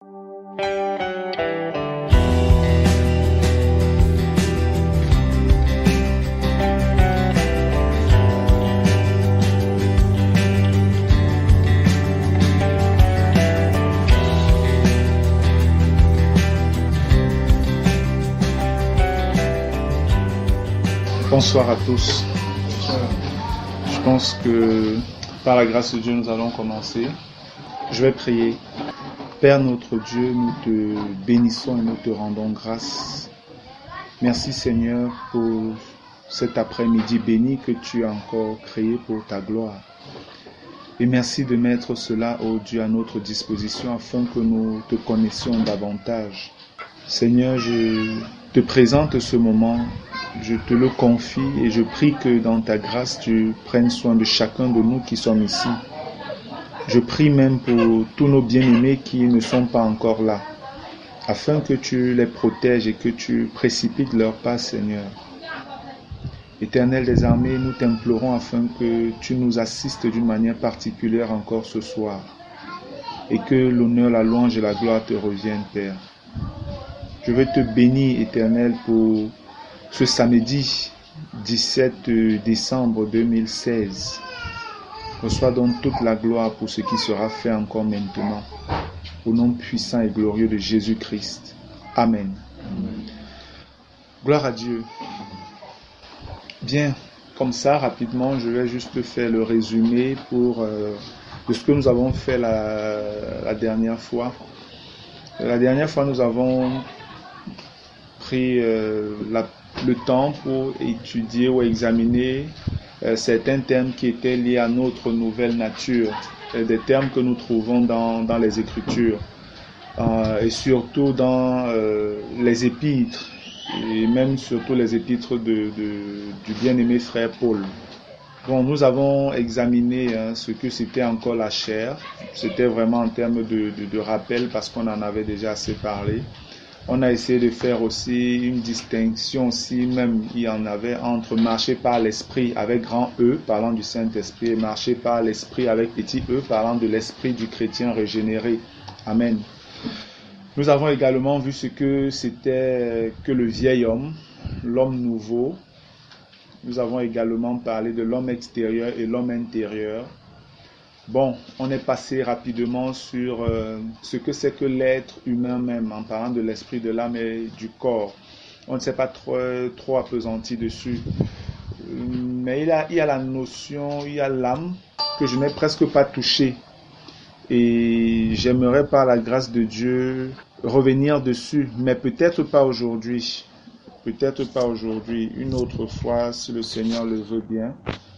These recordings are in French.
Bonsoir à tous. Je pense que par la grâce de Dieu, nous allons commencer. Je vais prier. Père notre Dieu, nous te bénissons et nous te rendons grâce. Merci Seigneur pour cet après-midi béni que tu as encore créé pour ta gloire. Et merci de mettre cela, ô Dieu, à notre disposition afin que nous te connaissions davantage. Seigneur, je te présente ce moment. Je te le confie et je prie que dans ta grâce, tu prennes soin de chacun de nous qui sommes ici. Je prie même pour tous nos bien-aimés qui ne sont pas encore là, afin que tu les protèges et que tu précipites leur pas, Seigneur. Éternel des armées, nous t'implorons afin que tu nous assistes d'une manière particulière encore ce soir, et que l'honneur, la louange et la gloire te reviennent, Père. Je veux te bénir, Éternel, pour ce samedi 17 décembre 2016, reçois donc toute la gloire pour ce qui sera fait encore maintenant. Au nom puissant et glorieux de Jésus-Christ. Amen. Gloire à Dieu. Bien, comme ça, rapidement, je vais juste faire le résumé de ce que nous avons fait la dernière fois. La dernière fois, nous avons pris le temps pour étudier ou examiner certains termes qui étaient liés à notre nouvelle nature, des termes que nous trouvons dans les Écritures et surtout dans les épîtres et même surtout les épîtres du bien-aimé frère Paul. Bon, nous avons examiné ce que c'était encore la chair. C'était vraiment en termes de rappel parce qu'on en avait déjà assez parlé. On a essayé de faire aussi une distinction, si même il y en avait, entre marcher par l'esprit avec grand E, parlant du Saint-Esprit, et marcher par l'esprit avec petit e, parlant de l'esprit du chrétien régénéré. Amen. Nous avons également vu ce que c'était que le vieil homme, l'homme nouveau. Nous avons également parlé de l'homme extérieur et l'homme intérieur. Bon, on est passé rapidement sur ce que c'est que l'être humain même, en parlant de l'esprit, de l'âme et du corps. On ne s'est pas trop appesanti dessus. Mais il y a la notion, il y a l'âme que je n'ai presque pas touchée. Et j'aimerais par la grâce de Dieu revenir dessus, mais peut-être pas aujourd'hui. Peut-être pas aujourd'hui. Une autre fois, si le Seigneur le veut bien,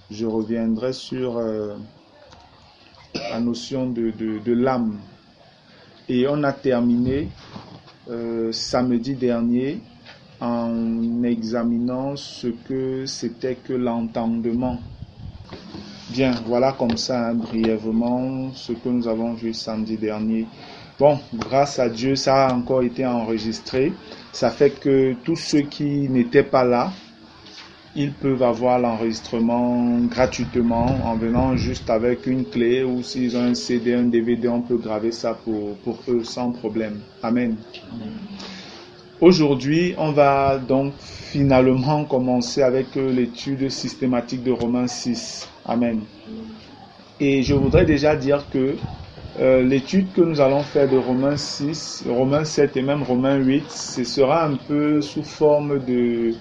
je reviendrai sur la notion de l'âme. Et on a terminé samedi dernier en examinant ce que c'était que l'entendement. Bien, voilà comme ça, brièvement, ce que nous avons vu samedi dernier. Bon, grâce à Dieu, ça a encore été enregistré. Ça fait que tous ceux qui n'étaient pas là, ils peuvent avoir l'enregistrement gratuitement en venant juste avec une clé ou s'ils ont un CD, un DVD, on peut graver ça pour eux sans problème. Amen. Aujourd'hui, on va donc finalement commencer avec l'étude systématique de Romains 6. Amen. Et je voudrais déjà dire que l'étude que nous allons faire de Romains 6, Romains 7 et même Romains 8, ce sera un peu sous forme de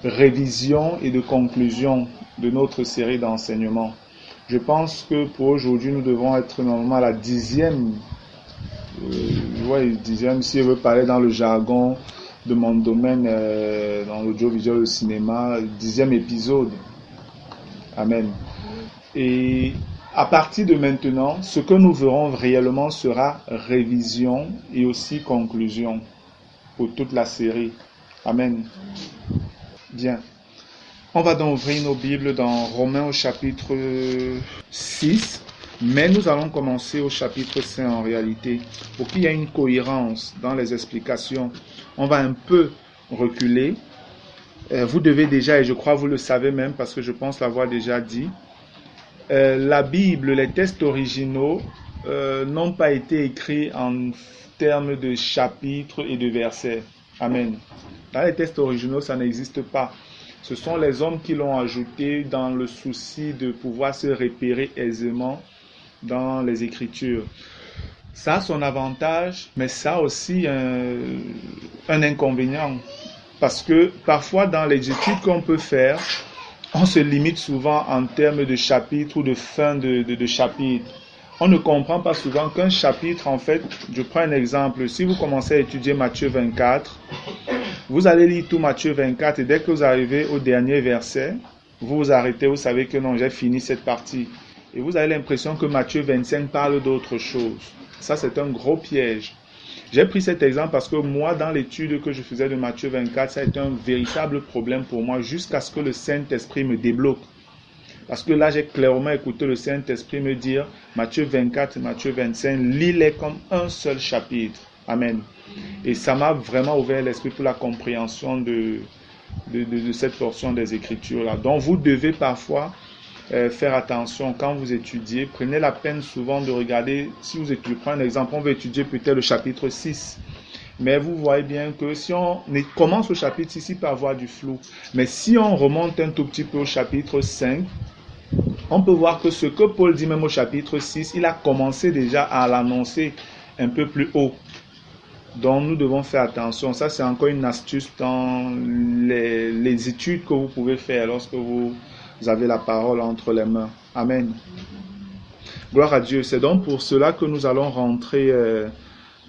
révision et de conclusion de notre série d'enseignements. Je pense que pour aujourd'hui, nous devons être normalement à la 10e, si je veux parler dans le jargon de mon domaine, dans l'audiovisuel, le cinéma, 10e épisode. Amen. Et à partir de maintenant, ce que nous verrons réellement sera révision et aussi conclusion pour toute la série. Amen. Bien. On va donc ouvrir nos Bibles dans Romains au chapitre 6, mais nous allons commencer au chapitre 5 en réalité. Pour qu'il y ait une cohérence dans les explications, on va un peu reculer. Vous devez déjà, et je crois vous le savez même parce que je pense l'avoir déjà dit, la Bible, les textes originaux n'ont pas été écrits termes de chapitres et de versets. Amen. Dans les textes originaux, ça n'existe pas. Ce sont les hommes qui l'ont ajouté dans le souci de pouvoir se repérer aisément dans les Écritures. Ça a son avantage, mais ça a aussi un inconvénient. Parce que parfois, dans les études qu'on peut faire, on se limite souvent en termes de chapitre ou de fin de chapitre. On ne comprend pas souvent qu'un chapitre, en fait, je prends un exemple. Si vous commencez à étudier Matthieu 24, vous allez lire tout Matthieu 24 et dès que vous arrivez au dernier verset, vous vous arrêtez, vous savez que non, j'ai fini cette partie. Et vous avez l'impression que Matthieu 25 parle d'autre chose. Ça, c'est un gros piège. J'ai pris cet exemple parce que moi, dans l'étude que je faisais de Matthieu 24, ça a été un véritable problème pour moi jusqu'à ce que le Saint-Esprit me débloque. Parce que là, j'ai clairement écouté le Saint-Esprit me dire Matthieu 24 et Matthieu 25, lis-les comme un seul chapitre. Amen. Et ça m'a vraiment ouvert l'esprit pour la compréhension de cette portion des Écritures-là. Donc, vous devez parfois faire attention quand vous étudiez. Prenez la peine souvent de regarder, si vous étudiez, je prends un exemple, on veut étudier peut-être le chapitre 6. Mais vous voyez bien que si on commence au chapitre 6, il peut avoir du flou. Mais si on remonte un tout petit peu au chapitre 5, on peut voir que ce que Paul dit même au chapitre 6, il a commencé déjà à l'annoncer un peu plus haut. Donc nous devons faire attention. Ça, c'est encore une astuce dans les études que vous pouvez faire lorsque vous avez la parole entre les mains. Amen. Gloire à Dieu. C'est donc pour cela que nous allons rentrer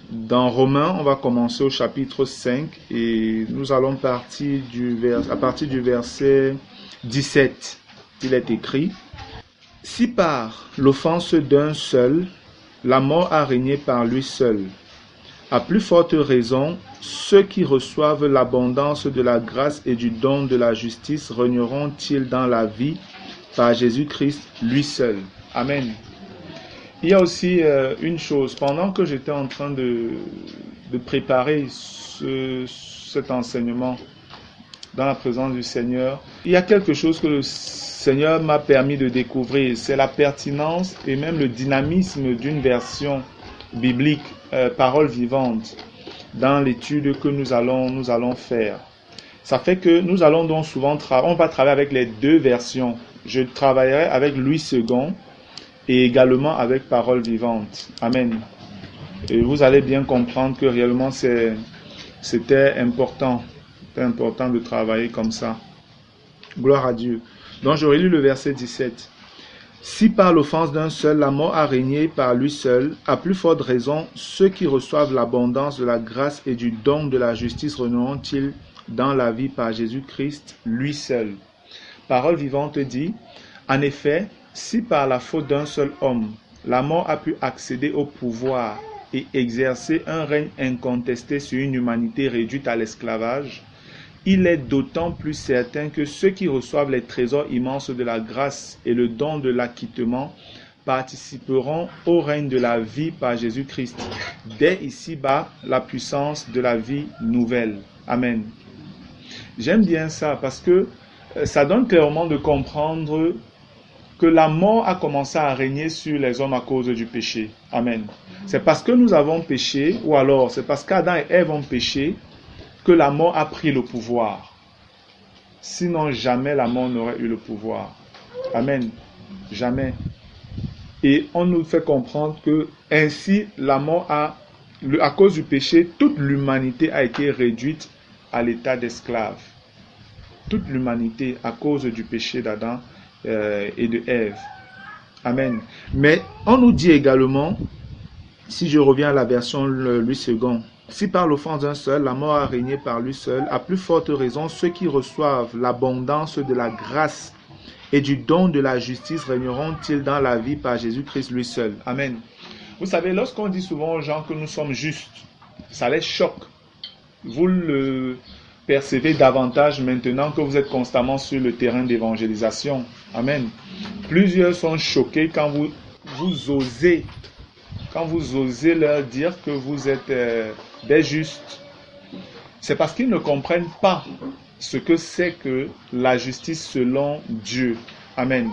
dans Romains. On va commencer au chapitre 5 et nous allons partir à partir du verset 17. Il est écrit: si par l'offense d'un seul, la mort a régné par lui seul, à plus forte raison, ceux qui reçoivent l'abondance de la grâce et du don de la justice régneront-ils dans la vie par Jésus-Christ lui seul. Amen. Il y a aussi une chose, pendant que j'étais en train de préparer cet enseignement dans la présence du Seigneur, il y a quelque chose que le Seigneur m'a permis de découvrir, c'est la pertinence et même le dynamisme d'une version biblique, parole vivante, dans l'étude que nous allons faire. Ça fait que nous allons donc souvent on va travailler avec les deux versions. Je travaillerai avec Louis II et également avec parole vivante. Amen. Et vous allez bien comprendre que réellement c'était important de travailler comme ça. Gloire à Dieu. Donc j'aurais lu le verset 17. Si par l'offense d'un seul, la mort a régné par lui seul, à plus forte raison, ceux qui reçoivent l'abondance de la grâce et du don de la justice régneront-ils dans la vie par Jésus-Christ, lui seul. Parole vivante dit, en effet, si par la faute d'un seul homme, la mort a pu accéder au pouvoir et exercer un règne incontesté sur une humanité réduite à l'esclavage, il est d'autant plus certain que ceux qui reçoivent les trésors immenses de la grâce et le don de l'acquittement participeront au règne de la vie par Jésus-Christ, dès ici-bas la puissance de la vie nouvelle. Amen. J'aime bien ça parce que ça donne clairement de comprendre que la mort a commencé à régner sur les hommes à cause du péché. Amen. C'est parce que nous avons péché, ou alors c'est parce qu'Adam et Ève ont péché, que la mort a pris le pouvoir. Sinon, jamais la mort n'aurait eu le pouvoir. Amen. Jamais. Et on nous fait comprendre que ainsi, la mort à cause du péché, toute l'humanité a été réduite à l'état d'esclave. Toute l'humanité à cause du péché d'Adam et de Ève. Amen. Mais on nous dit également, si je reviens à la version Louis II, si par l'offense d'un seul, la mort a régné par lui seul, à plus forte raison, ceux qui reçoivent l'abondance de la grâce et du don de la justice régneront-ils dans la vie par Jésus-Christ lui seul. Amen. Vous savez, lorsqu'on dit souvent aux gens que nous sommes justes, ça les choque. Vous le percevez davantage maintenant que vous êtes constamment sur le terrain d'évangélisation. Amen. Plusieurs sont choqués quand vous osez leur dire que vous êtes des justes. C'est parce qu'ils ne comprennent pas ce que c'est que la justice selon Dieu. Amen.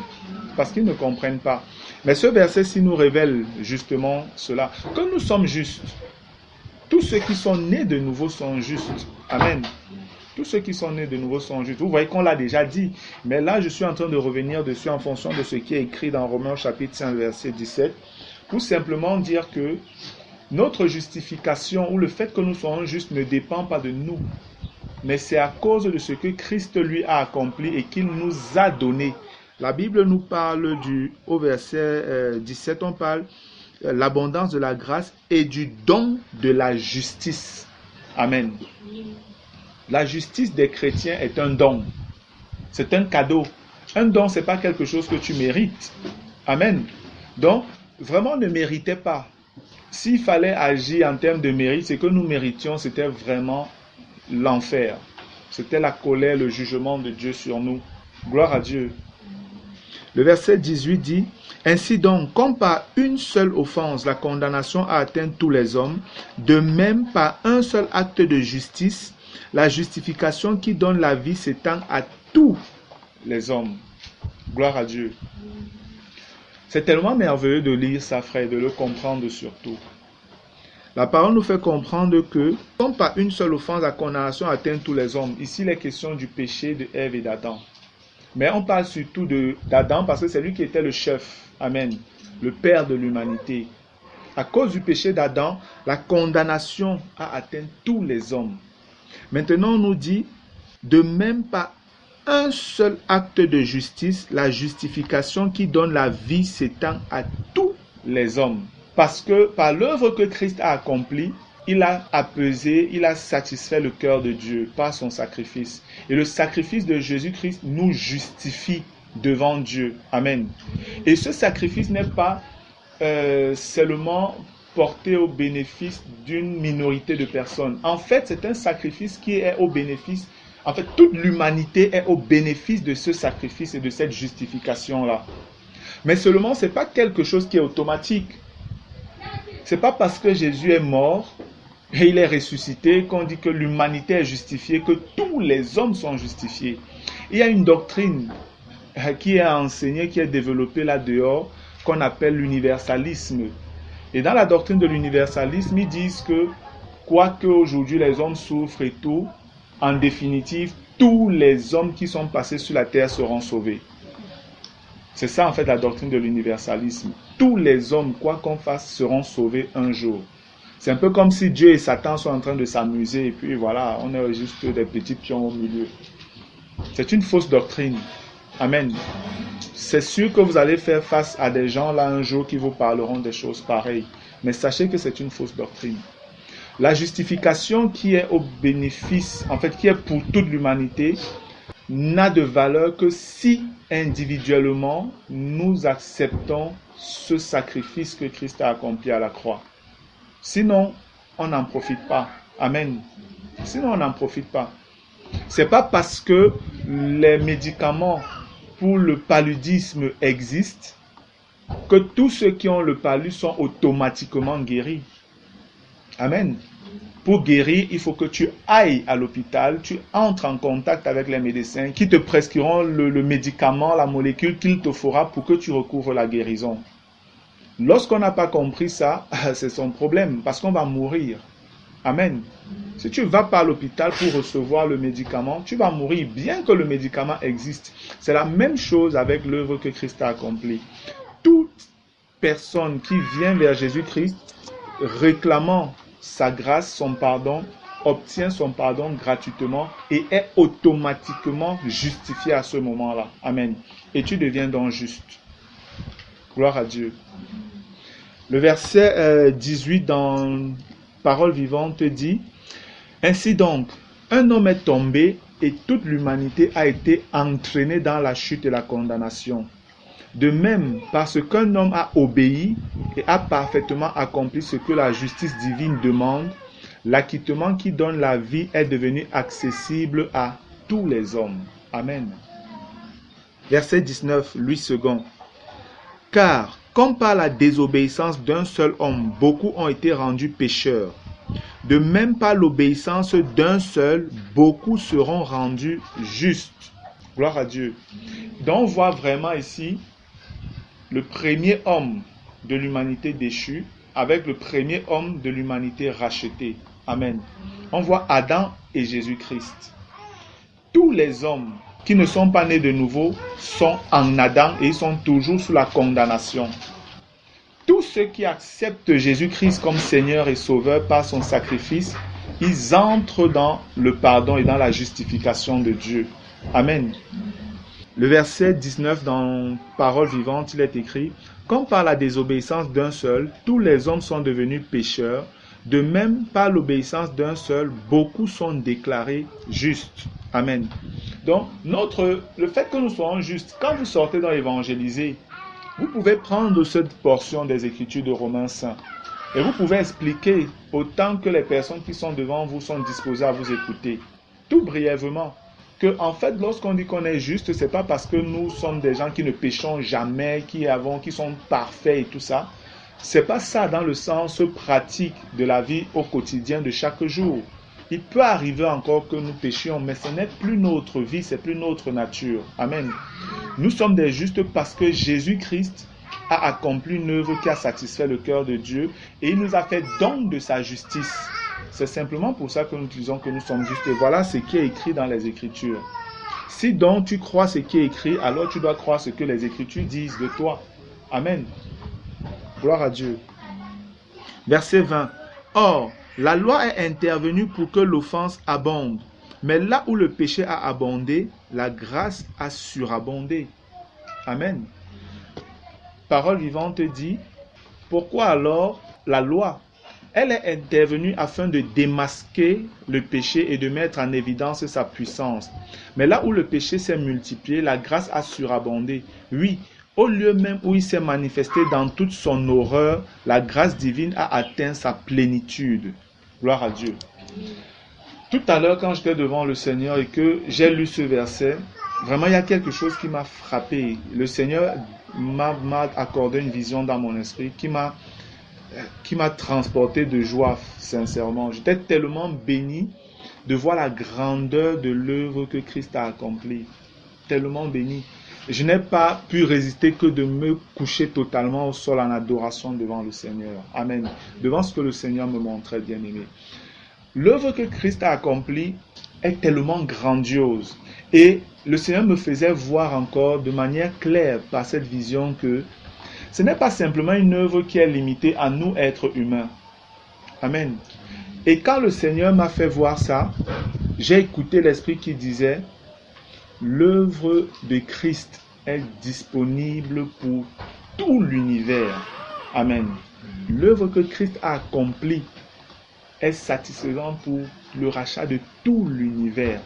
Parce qu'ils ne comprennent pas. Mais ce verset-ci nous révèle justement cela, que nous sommes justes. tous ceux qui sont nés de nouveau sont justes. Amen. Tous ceux qui sont nés de nouveau sont justes. Vous voyez qu'on l'a déjà dit. Mais là, je suis en train de revenir dessus en fonction de ce qui est écrit dans Romains chapitre 5, verset 17. Pour simplement dire que notre justification ou le fait que nous soyons justes ne dépend pas de nous. Mais c'est à cause de ce que Christ lui a accompli et qu'il nous a donné. La Bible nous parle au verset 17, on parle l'abondance de la grâce et du don de la justice. Amen. La justice des chrétiens est un don. C'est un cadeau. Un don, ce n'est pas quelque chose que tu mérites. Amen. Donc, vraiment, ne méritez pas. S'il fallait agir en termes de mérite, ce que nous méritions, c'était vraiment l'enfer. C'était la colère, le jugement de Dieu sur nous. Gloire à Dieu. Le verset 18 dit, « Ainsi donc, comme par une seule offense, la condamnation a atteint tous les hommes, de même par un seul acte de justice, la justification qui donne la vie s'étend à tous les hommes. » Gloire à Dieu. C'est tellement merveilleux de lire ça, frère, de le comprendre surtout. La parole nous fait comprendre que, comme par une seule offense, la condamnation atteint tous les hommes. Ici, il est question du péché de Ève et d'Adam. Mais on parle surtout d'Adam parce que c'est lui qui était le chef. Amen. Le père de l'humanité. À cause du péché d'Adam, la condamnation a atteint tous les hommes. Maintenant, on nous dit, de même par un seul acte de justice, la justification qui donne la vie s'étend à tous les hommes. Parce que par l'œuvre que Christ a accomplie, il a apaisé, il a satisfait le cœur de Dieu par son sacrifice. Et le sacrifice de Jésus-Christ nous justifie devant Dieu. Amen. Et ce sacrifice n'est pas seulement porté au bénéfice d'une minorité de personnes. En fait, c'est un sacrifice qui est au bénéfice. En fait, toute l'humanité est au bénéfice de ce sacrifice et de cette justification-là. Mais seulement, ce n'est pas quelque chose qui est automatique. Ce n'est pas parce que Jésus est mort et il est ressuscité qu'on dit que l'humanité est justifiée, que tous les hommes sont justifiés. Il y a une doctrine qui est enseignée, qui est développée là-dehors, qu'on appelle l'universalisme. Et dans la doctrine de l'universalisme, ils disent que, quoique aujourd'hui les hommes souffrent et tout, en définitive, tous les hommes qui sont passés sur la terre seront sauvés. C'est ça en fait la doctrine de l'universalisme. Tous les hommes, quoi qu'on fasse, seront sauvés un jour. C'est un peu comme si Dieu et Satan sont en train de s'amuser et puis voilà, on est juste des petits pions au milieu. C'est une fausse doctrine. Amen. C'est sûr que vous allez faire face à des gens là un jour qui vous parleront des choses pareilles. Mais sachez que c'est une fausse doctrine. La justification qui est au bénéfice, en fait qui est pour toute l'humanité, n'a de valeur que si individuellement nous acceptons ce sacrifice que Christ a accompli à la croix. Sinon, on n'en profite pas. Amen. Sinon, on n'en profite pas. C'est pas parce que les médicaments pour le paludisme existent que tous ceux qui ont le palud sont automatiquement guéris. Amen. Pour guérir, il faut que tu ailles à l'hôpital, tu entres en contact avec les médecins qui te prescriront le médicament, la molécule qu'il te fera pour que tu recouvres la guérison. Lorsqu'on n'a pas compris ça, c'est son problème, parce qu'on va mourir. Amen. Si tu ne vas pas à l'hôpital pour recevoir le médicament, tu vas mourir, bien que le médicament existe. C'est la même chose avec l'œuvre que Christ a accomplie. Toute personne qui vient vers Jésus-Christ réclamant sa grâce, son pardon, obtient son pardon gratuitement et est automatiquement justifié à ce moment-là. Amen. Et tu deviens donc juste. Gloire à Dieu. Le verset 18 dans Parole vivante dit, « Ainsi donc, un homme est tombé et toute l'humanité a été entraînée dans la chute et la condamnation. De même, parce qu'un homme a obéi et a parfaitement accompli ce que la justice divine demande, l'acquittement qui donne la vie est devenu accessible à tous les hommes. » Amen. Verset 19, Louis II. « Car, comme par la désobéissance d'un seul homme, beaucoup ont été rendus pécheurs, de même par l'obéissance d'un seul, beaucoup seront rendus justes. » Gloire à Dieu. Donc on voit vraiment ici le premier homme de l'humanité déchue avec le premier homme de l'humanité racheté. Amen. On voit Adam et Jésus-Christ. Tous les hommes qui ne sont pas nés de nouveau sont en Adam et ils sont toujours sous la condamnation. Tous ceux qui acceptent Jésus-Christ comme Seigneur et Sauveur par son sacrifice, ils entrent dans le pardon et dans la justification de Dieu. Amen. Le verset 19 dans Parole vivante, il est écrit « Comme par la désobéissance d'un seul, tous les hommes sont devenus pécheurs, de même par l'obéissance d'un seul, beaucoup sont déclarés justes. » Amen. Donc, le fait que nous soyons justes, quand vous sortez dans l'évangéliser, vous pouvez prendre cette portion des Écritures de Romains 5 et vous pouvez expliquer autant que les personnes qui sont devant vous sont disposées à vous écouter. Tout brièvement, que en fait, lorsqu'on dit qu'on est juste, ce n'est pas parce que nous sommes des gens qui ne péchons jamais, qui sont parfaits et tout ça. Ce n'est pas ça dans le sens pratique de la vie au quotidien de chaque jour. Il peut arriver encore que nous péchions, mais ce n'est plus notre vie, ce n'est plus notre nature. Amen. Nous sommes des justes parce que Jésus-Christ a accompli une œuvre qui a satisfait le cœur de Dieu et il nous a fait don de sa justice. C'est simplement pour ça que nous disons que nous sommes justes. Et voilà ce qui est écrit dans les Écritures. Si donc tu crois ce qui est écrit, alors tu dois croire ce que les Écritures disent de toi. Amen. Gloire à Dieu. Verset 20. Or, la loi est intervenue pour que l'offense abonde. Mais là où le péché a abondé, la grâce a surabondé. Amen. Parole vivante dit, pourquoi alors la loi? Elle est intervenue afin de démasquer le péché et de mettre en évidence sa puissance. Mais là où le péché s'est multiplié, la grâce a surabondé. Oui, au lieu même où il s'est manifesté dans toute son horreur, la grâce divine a atteint sa plénitude. Gloire à Dieu. Tout à l'heure, quand j'étais devant le Seigneur et que j'ai lu ce verset, vraiment il y a quelque chose qui m'a frappé. Le Seigneur m'a accordé une vision dans mon esprit qui m'a transporté de joie, sincèrement. J'étais tellement béni de voir la grandeur de l'œuvre que Christ a accomplie. Tellement béni. Je n'ai pas pu résister que de me coucher totalement au sol en adoration devant le Seigneur. Amen. Devant ce que le Seigneur me montrait, bien-aimé. L'œuvre que Christ a accomplie est tellement grandiose. Et le Seigneur me faisait voir encore de manière claire par cette vision que ce n'est pas simplement une œuvre qui est limitée à nous, êtres humains. Amen. Et quand le Seigneur m'a fait voir ça, j'ai écouté l'Esprit qui disait l'œuvre de Christ est disponible pour tout l'univers. Amen. L'œuvre que Christ a accomplie est satisfaisante pour le rachat de tout l'univers.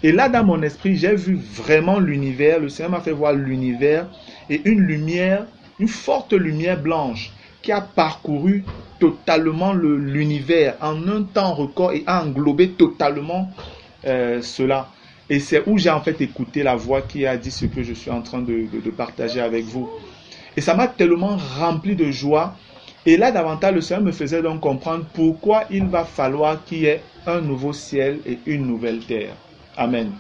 Et là, dans mon esprit, j'ai vu vraiment l'univers. Le Seigneur m'a fait voir l'univers et une lumière, une forte lumière blanche qui a parcouru totalement l'univers en un temps record et a englobé totalement cela. Et c'est où j'ai en fait écouté la voix qui a dit ce que je suis en train de partager avec vous. Et ça m'a tellement rempli de joie. Et là, davantage, le Seigneur me faisait donc comprendre pourquoi il va falloir qu'il y ait un nouveau ciel et une nouvelle terre. Amen.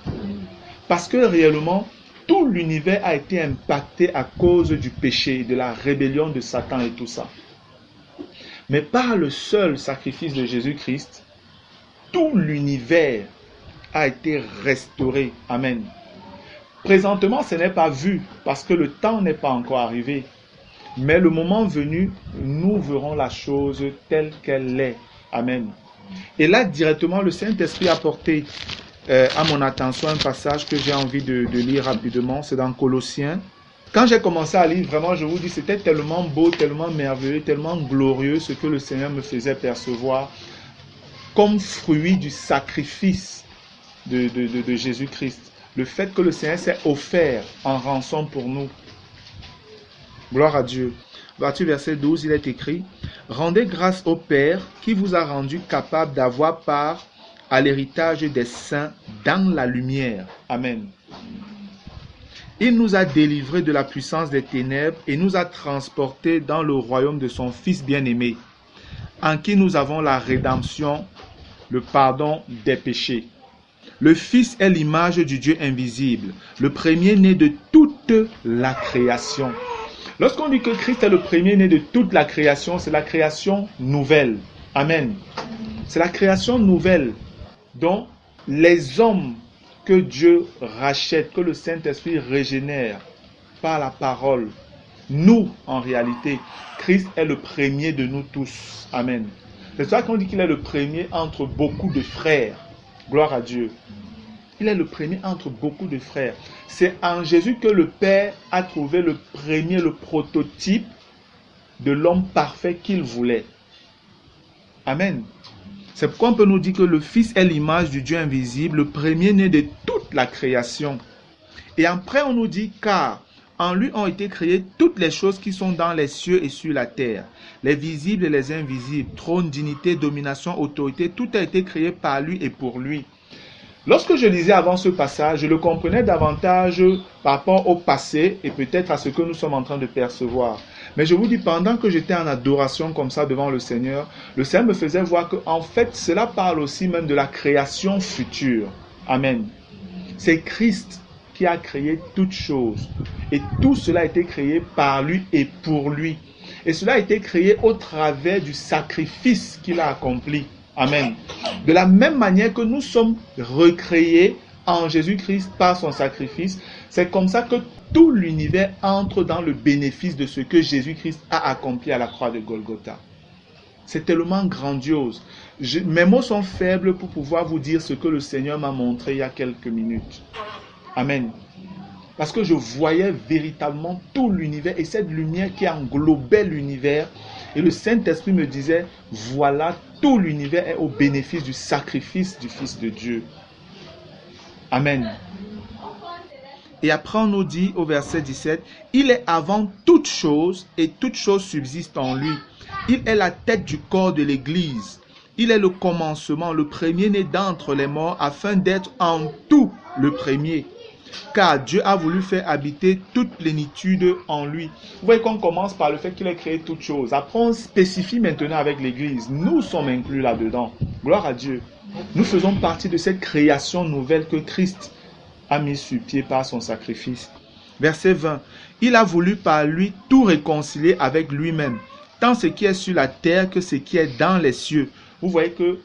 Parce que réellement, tout l'univers a été impacté à cause du péché, de la rébellion de Satan et tout ça. Mais par le seul sacrifice de Jésus-Christ, tout l'univers a été restauré. Amen. Présentement, ce n'est pas vu parce que le temps n'est pas encore arrivé. Mais le moment venu, nous verrons la chose telle qu'elle est. Amen. Et là, directement, le Saint-Esprit a porté à mon attention un passage que j'ai envie de lire rapidement. C'est dans Colossiens. Quand j'ai commencé à lire, vraiment, je vous dis, c'était tellement beau, tellement merveilleux, tellement glorieux ce que le Seigneur me faisait percevoir comme fruit du sacrifice de Jésus-Christ. Le fait que le Seigneur s'est offert en rançon pour nous. Gloire à Dieu. Verset 12, il est écrit « Rendez grâce au Père qui vous a rendu capable d'avoir part à l'héritage des saints dans la lumière. » Amen. Il nous a délivrés de la puissance des ténèbres et nous a transportés dans le royaume de son Fils bien-aimé, en qui nous avons la rédemption, le pardon des péchés. Le Fils est l'image du Dieu invisible, le premier-né de toute la création. Lorsqu'on dit que Christ est le premier-né de toute la création, c'est la création nouvelle. Amen. C'est la création nouvelle dont les hommes que Dieu rachète, que le Saint-Esprit régénère par la parole. Nous, en réalité, Christ est le premier de nous tous. Amen. C'est pour ça qu'on dit qu'il est le premier entre beaucoup de frères. Gloire à Dieu. Il est le premier entre beaucoup de frères. C'est en Jésus que le Père a trouvé le premier, le prototype de l'homme parfait qu'il voulait. Amen. C'est pourquoi on peut nous dire que le Fils est l'image du Dieu invisible, le premier-né de toute la création. Et après on nous dit car en lui ont été créées toutes les choses qui sont dans les cieux et sur la terre, les visibles et les invisibles, trône, dignité, domination, autorité, tout a été créé par lui et pour lui. Lorsque je lisais avant ce passage, je le comprenais davantage par rapport au passé et peut-être à ce que nous sommes en train de percevoir. Mais je vous dis, pendant que j'étais en adoration comme ça devant le Seigneur me faisait voir que en fait, cela parle aussi même de la création future. Amen. C'est Christ qui a créé toutes choses. Et tout cela a été créé par lui et pour lui. Et cela a été créé au travers du sacrifice qu'il a accompli. Amen. De la même manière que nous sommes recréés en Jésus-Christ par son sacrifice, c'est comme ça que tout l'univers entre dans le bénéfice de ce que Jésus-Christ a accompli à la croix de Golgotha. C'est tellement grandiose. Mes mots sont faibles pour pouvoir vous dire ce que le Seigneur m'a montré il y a quelques minutes. Amen. Parce que je voyais véritablement tout l'univers et cette lumière qui englobait l'univers. Et le Saint-Esprit me disait, voilà, tout l'univers est au bénéfice du sacrifice du Fils de Dieu. Amen. Et après on nous dit au verset 17, il est avant toute chose et toute chose subsiste en lui. Il est la tête du corps de l'Église. Il est le commencement, le premier-né d'entre les morts, afin d'être en tout le premier. Car Dieu a voulu faire habiter toute plénitude en lui. Vous voyez qu'on commence par le fait qu'il ait créé toutes choses. Après, on spécifie maintenant avec l'Église. Nous sommes inclus là-dedans. Gloire à Dieu. Nous faisons partie de cette création nouvelle que Christ a mis sur pied par son sacrifice. Verset 20. Il a voulu par lui tout réconcilier avec lui-même, tant ce qui est sur la terre que ce qui est dans les cieux. Vous voyez que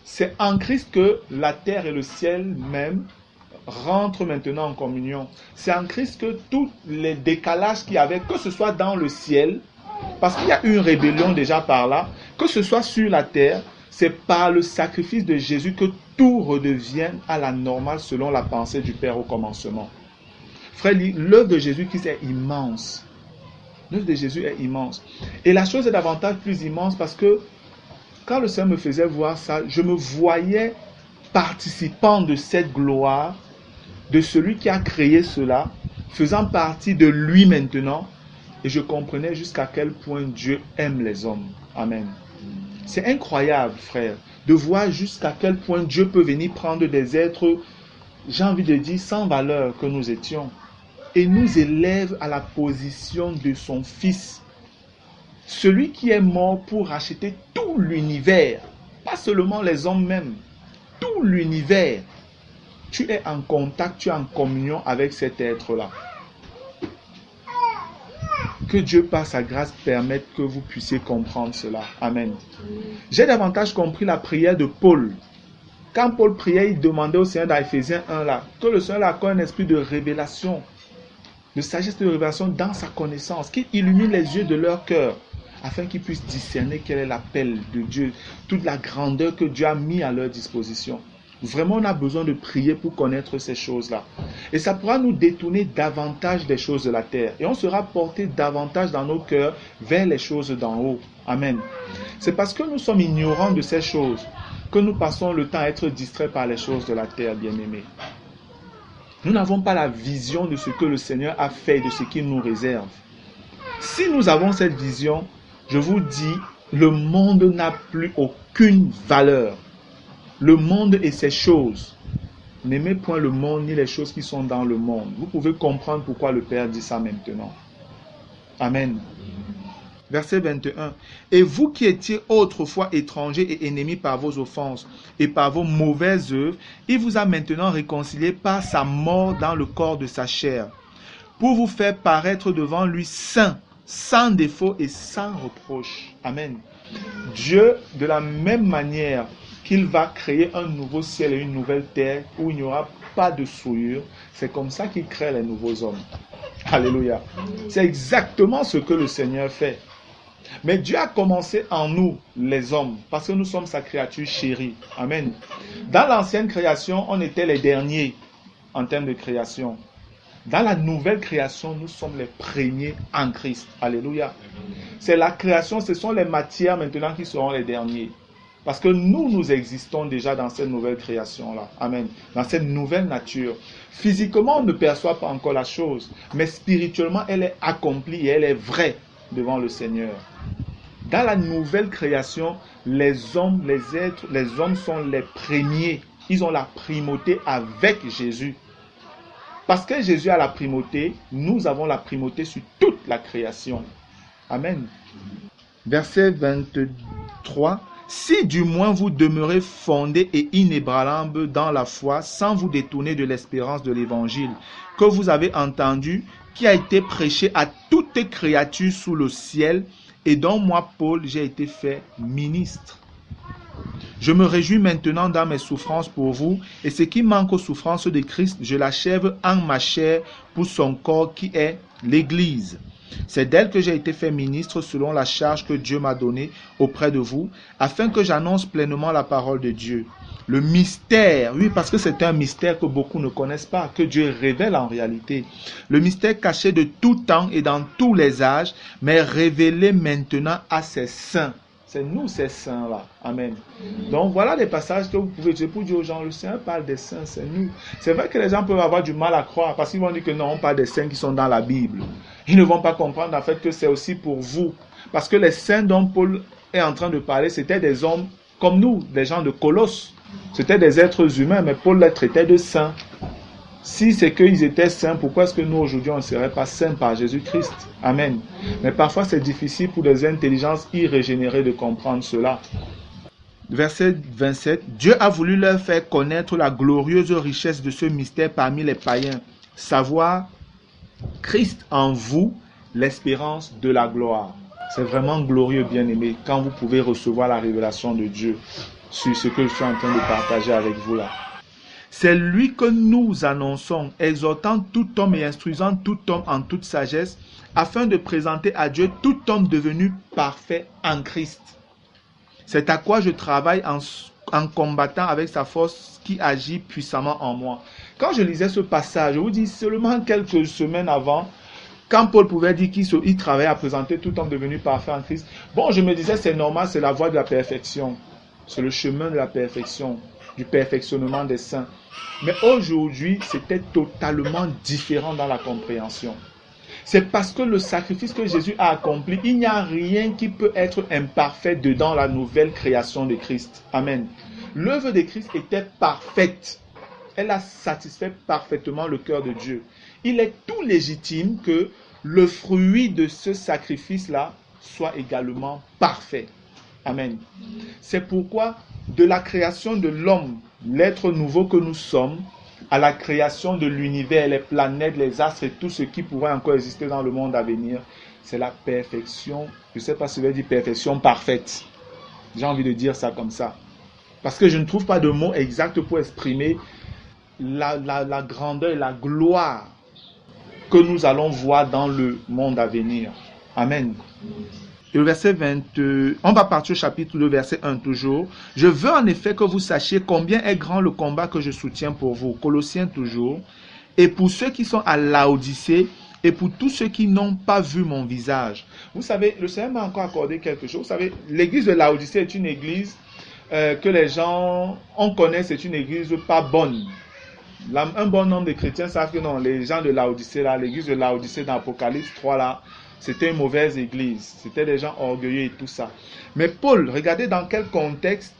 c'est en Christ que la terre et le ciel même rentrent maintenant en communion. C'est en Christ que tous les décalages qu'il y avait, que ce soit dans le ciel, parce qu'il y a eu une rébellion déjà par là, que ce soit sur la terre, c'est par le sacrifice de Jésus que tout redevienne à la normale selon la pensée du Père au commencement. Frère, l'œuvre de Jésus-Christ est immense. L'œuvre de Jésus est immense. Et la chose est davantage plus immense parce que quand le Seigneur me faisait voir ça, je me voyais participant de cette gloire, de celui qui a créé cela, faisant partie de lui maintenant, et je comprenais jusqu'à quel point Dieu aime les hommes. Amen. C'est incroyable, frère, de voir jusqu'à quel point Dieu peut venir prendre des êtres, j'ai envie de dire, sans valeur que nous étions, et nous élève à la position de son Fils. Celui qui est mort pour racheter tout l'univers, pas seulement les hommes même, tout l'univers. Tu es en contact, tu es en communion avec cet être-là. Que Dieu par sa grâce permette que vous puissiez comprendre cela. Amen. J'ai davantage compris la prière de Paul. Quand Paul priait, il demandait au Seigneur dans Ephésiens 1 là, que le Seigneur accorde un esprit de révélation, de sagesse de révélation dans sa connaissance, qu'il illumine les yeux de leur cœur, afin qu'ils puissent discerner quel est l'appel de Dieu, toute la grandeur que Dieu a mis à leur disposition. Vraiment, on a besoin de prier pour connaître ces choses-là. Et ça pourra nous détourner davantage des choses de la terre. Et on sera porté davantage dans nos cœurs vers les choses d'en haut. Amen. C'est parce que nous sommes ignorants de ces choses que nous passons le temps à être distraits par les choses de la terre, bien-aimés. Nous n'avons pas la vision de ce que le Seigneur a fait et de ce qu'il nous réserve. Si nous avons cette vision, je vous dis, le monde n'a plus aucune valeur. Le monde et ses choses. N'aimez point le monde ni les choses qui sont dans le monde. Vous pouvez comprendre pourquoi le Père dit ça maintenant. Amen. Verset 21. Et vous qui étiez autrefois étrangers et ennemis par vos offenses et par vos mauvaises œuvres, il vous a maintenant réconciliés par sa mort dans le corps de sa chair, pour vous faire paraître devant lui saints, sans défaut et sans reproche. Amen. Dieu, de la même manière qu'il va créer un nouveau ciel et une nouvelle terre où il n'y aura pas de souillure, c'est comme ça qu'il crée les nouveaux hommes. Alléluia. C'est exactement ce que le Seigneur fait. Mais Dieu a commencé en nous, les hommes, parce que nous sommes sa créature chérie. Amen. Dans l'ancienne création, on était les derniers en termes de création. Dans la nouvelle création, nous sommes les premiers en Christ. Alléluia. C'est la création, ce sont les matières maintenant qui seront les derniers. Parce que nous existons déjà dans cette nouvelle création-là. Amen. Dans cette nouvelle nature. Physiquement, on ne perçoit pas encore la chose. Mais spirituellement, elle est accomplie et elle est vraie devant le Seigneur. Dans la nouvelle création, les hommes sont les premiers. Ils ont la primauté avec Jésus. Parce que Jésus a la primauté, nous avons la primauté sur toute la création. Amen. Verset 23. Si du moins vous demeurez fondés et inébranlables dans la foi, sans vous détourner de l'espérance de l'évangile que vous avez entendu, qui a été prêché à toute créature sous le ciel, et dont moi, Paul, j'ai été fait ministre. Je me réjouis maintenant dans mes souffrances pour vous, et ce qui manque aux souffrances de Christ, je l'achève en ma chair pour son corps qui est l'Église. C'est d'elle que j'ai été fait ministre selon la charge que Dieu m'a donnée auprès de vous, afin que j'annonce pleinement la parole de Dieu. Le mystère, oui, parce que c'est un mystère que beaucoup ne connaissent pas, que Dieu révèle en réalité. Le mystère caché de tout temps et dans tous les âges, mais révélé maintenant à ses saints. C'est nous ces saints-là. Amen. Donc voilà les passages que vous pouvez dire pour dire aux gens, le Seigneur parle des saints, c'est nous. C'est vrai que les gens peuvent avoir du mal à croire parce qu'ils vont dire que non, on parle des saints qui sont dans la Bible. Ils ne vont pas comprendre en fait que c'est aussi pour vous. Parce que les saints dont Paul est en train de parler, c'était des hommes comme nous, des gens de Colosse. C'était des êtres humains, mais Paul les traitait de saints. Si c'est qu'ils étaient saints, pourquoi est-ce que nous aujourd'hui on ne serait pas saints par Jésus-Christ? Amen. Mais parfois c'est difficile pour des intelligences irrégénérées de comprendre cela. Verset 27. Dieu a voulu leur faire connaître la glorieuse richesse de ce mystère parmi les païens, savoir Christ en vous, l'espérance de la gloire. C'est vraiment glorieux, bien-aimé, quand vous pouvez recevoir la révélation de Dieu sur ce que je suis en train de partager avec vous là. C'est lui que nous annonçons, exhortant tout homme et instruisant tout homme en toute sagesse, afin de présenter à Dieu tout homme devenu parfait en Christ. C'est à quoi je travaille en combattant avec sa force qui agit puissamment en moi. Quand je lisais ce passage, je vous dis seulement quelques semaines avant, quand Paul pouvait dire qu'il travaillait à présenter tout homme devenu parfait en Christ, bon, je me disais c'est normal, c'est la voie de la perfection. C'est le chemin de la perfection, du perfectionnement des saints. Mais aujourd'hui, c'était totalement différent dans la compréhension. C'est parce que le sacrifice que Jésus a accompli, il n'y a rien qui peut être imparfait dedans la nouvelle création de Christ. Amen. L'œuvre de Christ était parfaite. Elle a satisfait parfaitement le cœur de Dieu. Il est tout légitime que le fruit de ce sacrifice-là soit également parfait. Amen. C'est pourquoi de la création de l'homme, l'être nouveau que nous sommes, à la création de l'univers, les planètes, les astres et tout ce qui pourrait encore exister dans le monde à venir, c'est la perfection, je ne sais pas si je vais dire perfection parfaite. J'ai envie de dire ça comme ça. Parce que je ne trouve pas de mot exact pour exprimer la grandeur et la gloire que nous allons voir dans le monde à venir. Amen. Et le verset 20, on va partir au chapitre 2, verset 1 toujours. Je veux en effet que vous sachiez combien est grand le combat que je soutiens pour vous. Colossiens toujours. Et pour ceux qui sont à Laodicée, et pour tous ceux qui n'ont pas vu mon visage. Vous savez, le Seigneur m'a encore accordé quelque chose. Vous savez, l'église de Laodicée est une église que les gens, on connaît, c'est une église pas bonne. Un bon nombre de chrétiens savent que non, les gens de Laodicée, là, l'église de Laodicée dans Apocalypse 3, là, c'était une mauvaise église. C'était des gens orgueilleux et tout ça. Mais Paul, regardez dans quel contexte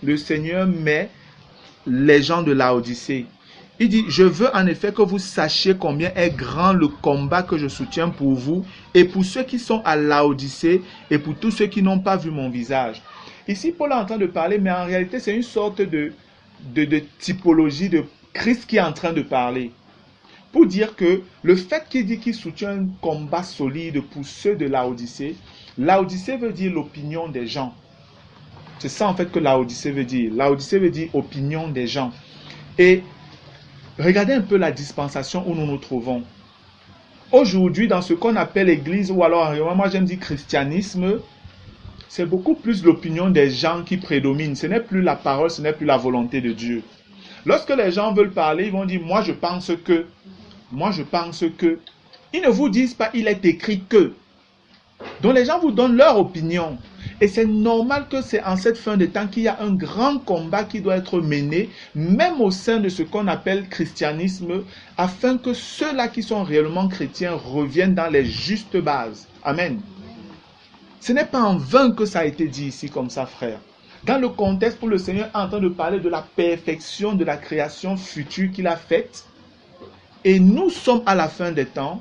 le Seigneur met les gens de Laodicée. Il dit, je veux en effet que vous sachiez combien est grand le combat que je soutiens pour vous et pour ceux qui sont à Laodicée et pour tous ceux qui n'ont pas vu mon visage. Ici, Paul est en train de parler, mais en réalité, c'est une sorte de typologie de Christ qui est en train de parler. pour dire que le fait qu'il dit qu'il soutient un combat solide pour ceux de Laodicée, Laodicée veut dire l'opinion des gens. C'est ça en fait que Laodicée veut dire. Laodicée veut dire opinion des gens. Et regardez un peu la dispensation où nous nous trouvons. Aujourd'hui, dans ce qu'on appelle l'église, ou alors moi j'aime dire christianisme, c'est beaucoup plus l'opinion des gens qui prédomine. Ce n'est plus la parole, ce n'est plus la volonté de Dieu. Lorsque les gens veulent parler, ils vont dire, moi je pense que, moi je pense que. Ils ne vous disent pas, il est écrit que. Donc les gens vous donnent leur opinion. Et c'est normal que c'est en cette fin de temps qu'il y a un grand combat qui doit être mené, même au sein de ce qu'on appelle christianisme, afin que ceux-là qui sont réellement chrétiens reviennent dans les justes bases. Amen. Ce n'est pas en vain que ça a été dit ici comme ça, frère. Dans le contexte où le Seigneur est en train de parler de la perfection de la création future qu'il a faite, et nous sommes à la fin des temps,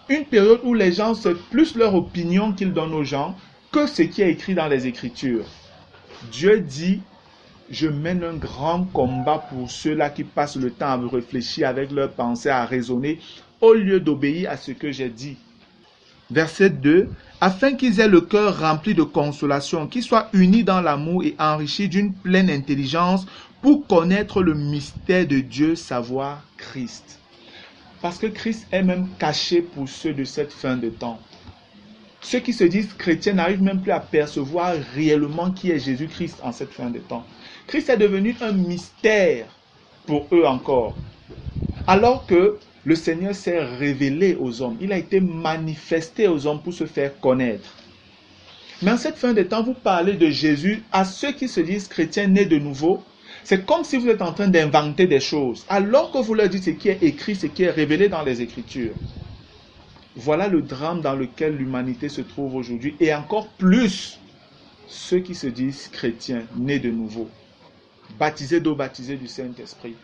une période où les gens, c'est plus leur opinion qu'ils donnent aux gens que ce qui est écrit dans les Écritures. Dieu dit, je mène un grand combat pour ceux-là qui passent le temps à réfléchir avec leurs pensées, à raisonner, au lieu d'obéir à ce que j'ai dit. Verset 2, afin qu'ils aient le cœur rempli de consolation, qu'ils soient unis dans l'amour et enrichis d'une pleine intelligence pour connaître le mystère de Dieu, savoir Christ. Parce que Christ est même caché pour ceux de cette fin de temps. Ceux qui se disent chrétiens n'arrivent même plus à percevoir réellement qui est Jésus-Christ en cette fin de temps. Christ est devenu un mystère pour eux encore. Alors que le Seigneur s'est révélé aux hommes. Il a été manifesté aux hommes pour se faire connaître. Mais en cette fin de temps, vous parlez de Jésus à ceux qui se disent chrétiens nés de nouveau. C'est comme si vous êtes en train d'inventer des choses, alors que vous leur dites ce qui est écrit, ce qui est révélé dans les Écritures. Voilà le drame dans lequel l'humanité se trouve aujourd'hui, et encore plus ceux qui se disent chrétiens, nés de nouveau, baptisés d'eau, baptisés du Saint-Esprit.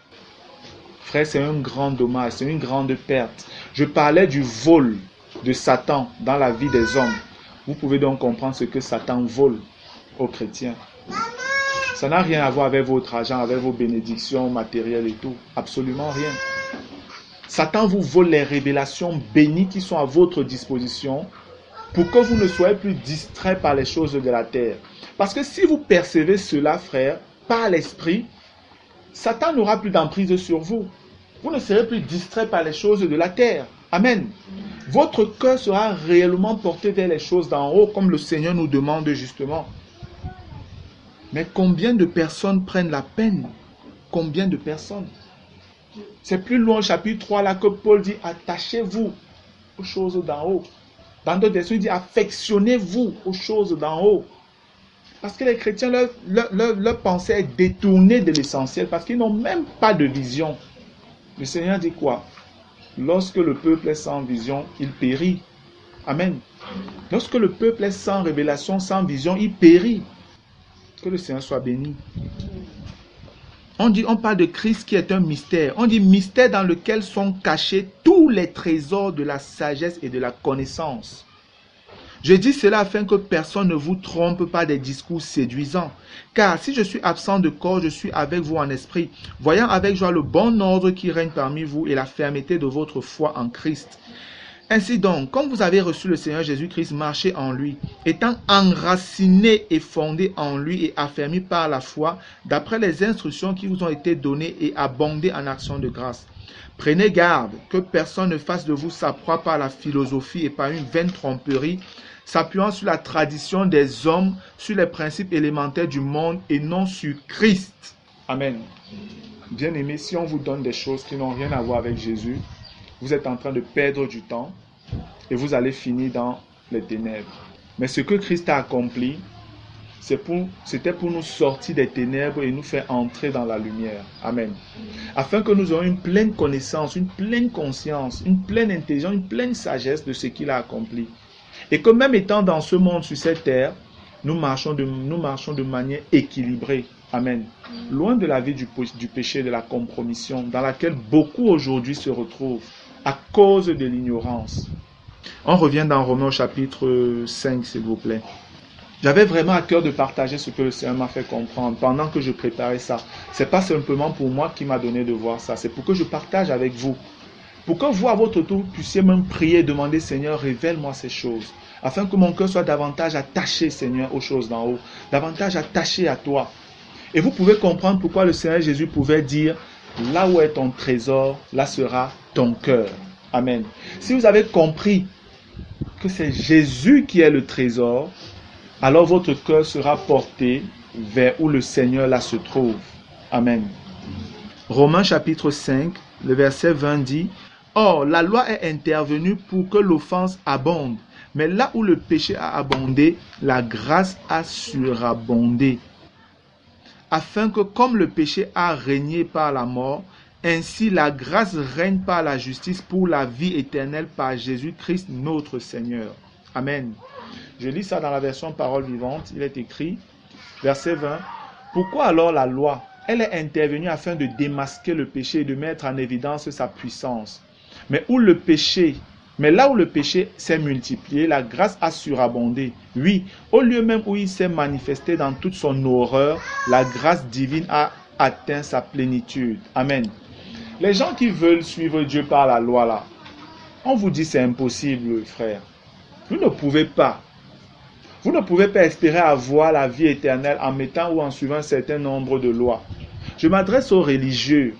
Frère, c'est un grand dommage, c'est une grande perte. Je parlais du vol de Satan dans la vie des hommes. Vous pouvez donc comprendre ce que Satan vole aux chrétiens. Ça n'a rien à voir avec votre argent, avec vos bénédictions matérielles et tout. Absolument rien. Satan vous vole les révélations bénies qui sont à votre disposition pour que vous ne soyez plus distraits par les choses de la terre. Parce que si vous percevez cela, frère, par l'esprit, Satan n'aura plus d'emprise sur vous. Vous ne serez plus distrait par les choses de la terre. Amen. Votre cœur sera réellement porté vers les choses d'en haut, comme le Seigneur nous demande justement. Mais combien de personnes prennent la peine? Combien de personnes? C'est plus loin au chapitre 3 là que Paul dit, attachez-vous aux choses d'en haut. Dans d'autres versions, il dit, affectionnez-vous aux choses d'en haut. Parce que les chrétiens, leur pensée est détournée de l'essentiel, parce qu'ils n'ont même pas de vision. Le Seigneur dit quoi? Lorsque le peuple est sans vision, il périt. Amen. Lorsque le peuple est sans révélation, sans vision, il périt. Que le Seigneur soit béni. On parle de Christ qui est un mystère. On dit mystère dans lequel sont cachés tous les trésors de la sagesse et de la connaissance. Je dis cela afin que personne ne vous trompe par des discours séduisants. Car si je suis absent de corps, je suis avec vous en esprit, voyant avec joie le bon ordre qui règne parmi vous et la fermeté de votre foi en Christ. Ainsi donc, comme vous avez reçu le Seigneur Jésus-Christ, marchez en lui, étant enracinés et fondés en lui et affermis par la foi, d'après les instructions qui vous ont été données et abondez en actions de grâce. Prenez garde que personne ne fasse de vous sa proie par la philosophie et par une vaine tromperie, s'appuyant sur la tradition des hommes, sur les principes élémentaires du monde et non sur Christ. Amen. Bien-aimés, si on vous donne des choses qui n'ont rien à voir avec Jésus, vous êtes en train de perdre du temps et vous allez finir dans les ténèbres. Mais ce que Christ a accompli, c'était pour nous sortir des ténèbres et nous faire entrer dans la lumière. Amen. Afin que nous ayons une pleine connaissance, une pleine conscience, une pleine intelligence, une pleine sagesse de ce qu'il a accompli. Et que même étant dans ce monde, sur cette terre, nous marchons de manière équilibrée. Amen. Loin de la vie du péché, de la compromission, dans laquelle beaucoup aujourd'hui se retrouvent à cause de l'ignorance. On revient dans Romains chapitre 5, s'il vous plaît. J'avais vraiment à cœur de partager ce que le Seigneur m'a fait comprendre pendant que je préparais ça. Ce n'est pas simplement pour moi qui m'a donné de voir ça, c'est pour que je partage avec vous. Pour que vous, à votre tour, puissiez même prier et demander, Seigneur, révèle-moi ces choses. Afin que mon cœur soit davantage attaché, Seigneur, aux choses d'en haut. Davantage attaché à toi. Et vous pouvez comprendre pourquoi le Seigneur Jésus pouvait dire, là où est ton trésor, là sera ton cœur. Amen. Si vous avez compris que c'est Jésus qui est le trésor, alors votre cœur sera porté vers où le Seigneur là se trouve. Amen. Romains chapitre 5, le verset 20 dit, « Or, la loi est intervenue pour que l'offense abonde, mais là où le péché a abondé, la grâce a surabondé. Afin que comme le péché a régné par la mort, ainsi la grâce règne par la justice pour la vie éternelle par Jésus-Christ notre Seigneur. » Amen. Je lis ça dans la version Parole vivante. Il est écrit, verset 20, « Pourquoi alors la loi? Elle est intervenue afin de démasquer le péché et de mettre en évidence sa puissance. Mais là où le péché s'est multiplié, la grâce a surabondé. Oui, au lieu même où il s'est manifesté dans toute son horreur, la grâce divine a atteint sa plénitude. » Amen. Les gens qui veulent suivre Dieu par la loi là, on vous dit c'est impossible, frère. Vous ne pouvez pas. Vous ne pouvez pas espérer avoir la vie éternelle en mettant ou en suivant un certain nombre de lois. Je m'adresse aux religieux.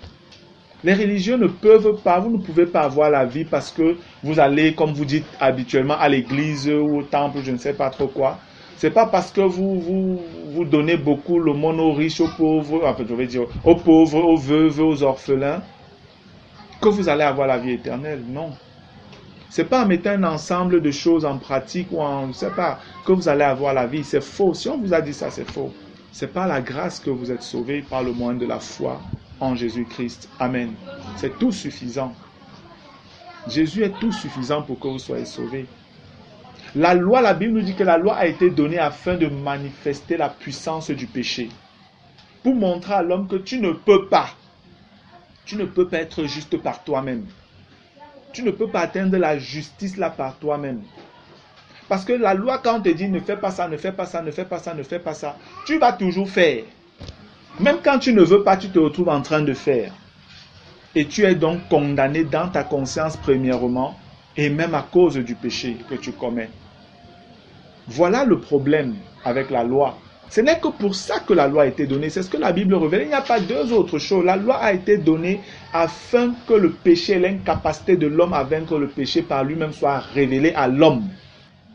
Les religieux ne peuvent pas, vous ne pouvez pas avoir la vie parce que vous allez, comme vous dites habituellement, à l'église ou au temple, je ne sais pas trop quoi. Ce n'est pas parce que vous donnez beaucoup l'aumône aux riches, aux pauvres, enfin, je vais dire, aux pauvres, aux veuves, aux orphelins, que vous allez avoir la vie éternelle. Non. Ce n'est pas en mettant un ensemble de choses en pratique ou en, je ne sais pas, que vous allez avoir la vie. C'est faux. Si on vous a dit ça, c'est faux. C'est par la grâce que vous êtes sauvés, par le moyen de la foi en Jésus-Christ. Amen. C'est tout suffisant. Jésus est tout suffisant pour que vous soyez sauvés. La loi, la Bible nous dit que la loi a été donnée afin de manifester la puissance du péché. Pour montrer à l'homme que tu ne peux pas. Tu ne peux pas être juste par toi-même. Tu ne peux pas atteindre la justice là par toi-même. Parce que la loi, quand on te dit ne fais pas ça, ne fais pas ça, ne fais pas ça, ne fais pas ça, tu vas toujours faire. Même quand tu ne veux pas, tu te retrouves en train de faire. Et tu es donc condamné dans ta conscience premièrement et même à cause du péché que tu commets. Voilà le problème avec la loi. Ce n'est que pour ça que la loi a été donnée. C'est ce que la Bible révèle. Il n'y a pas deux autres choses. La loi a été donnée afin que le péché, l'incapacité de l'homme à vaincre le péché par lui-même soit révélée à l'homme.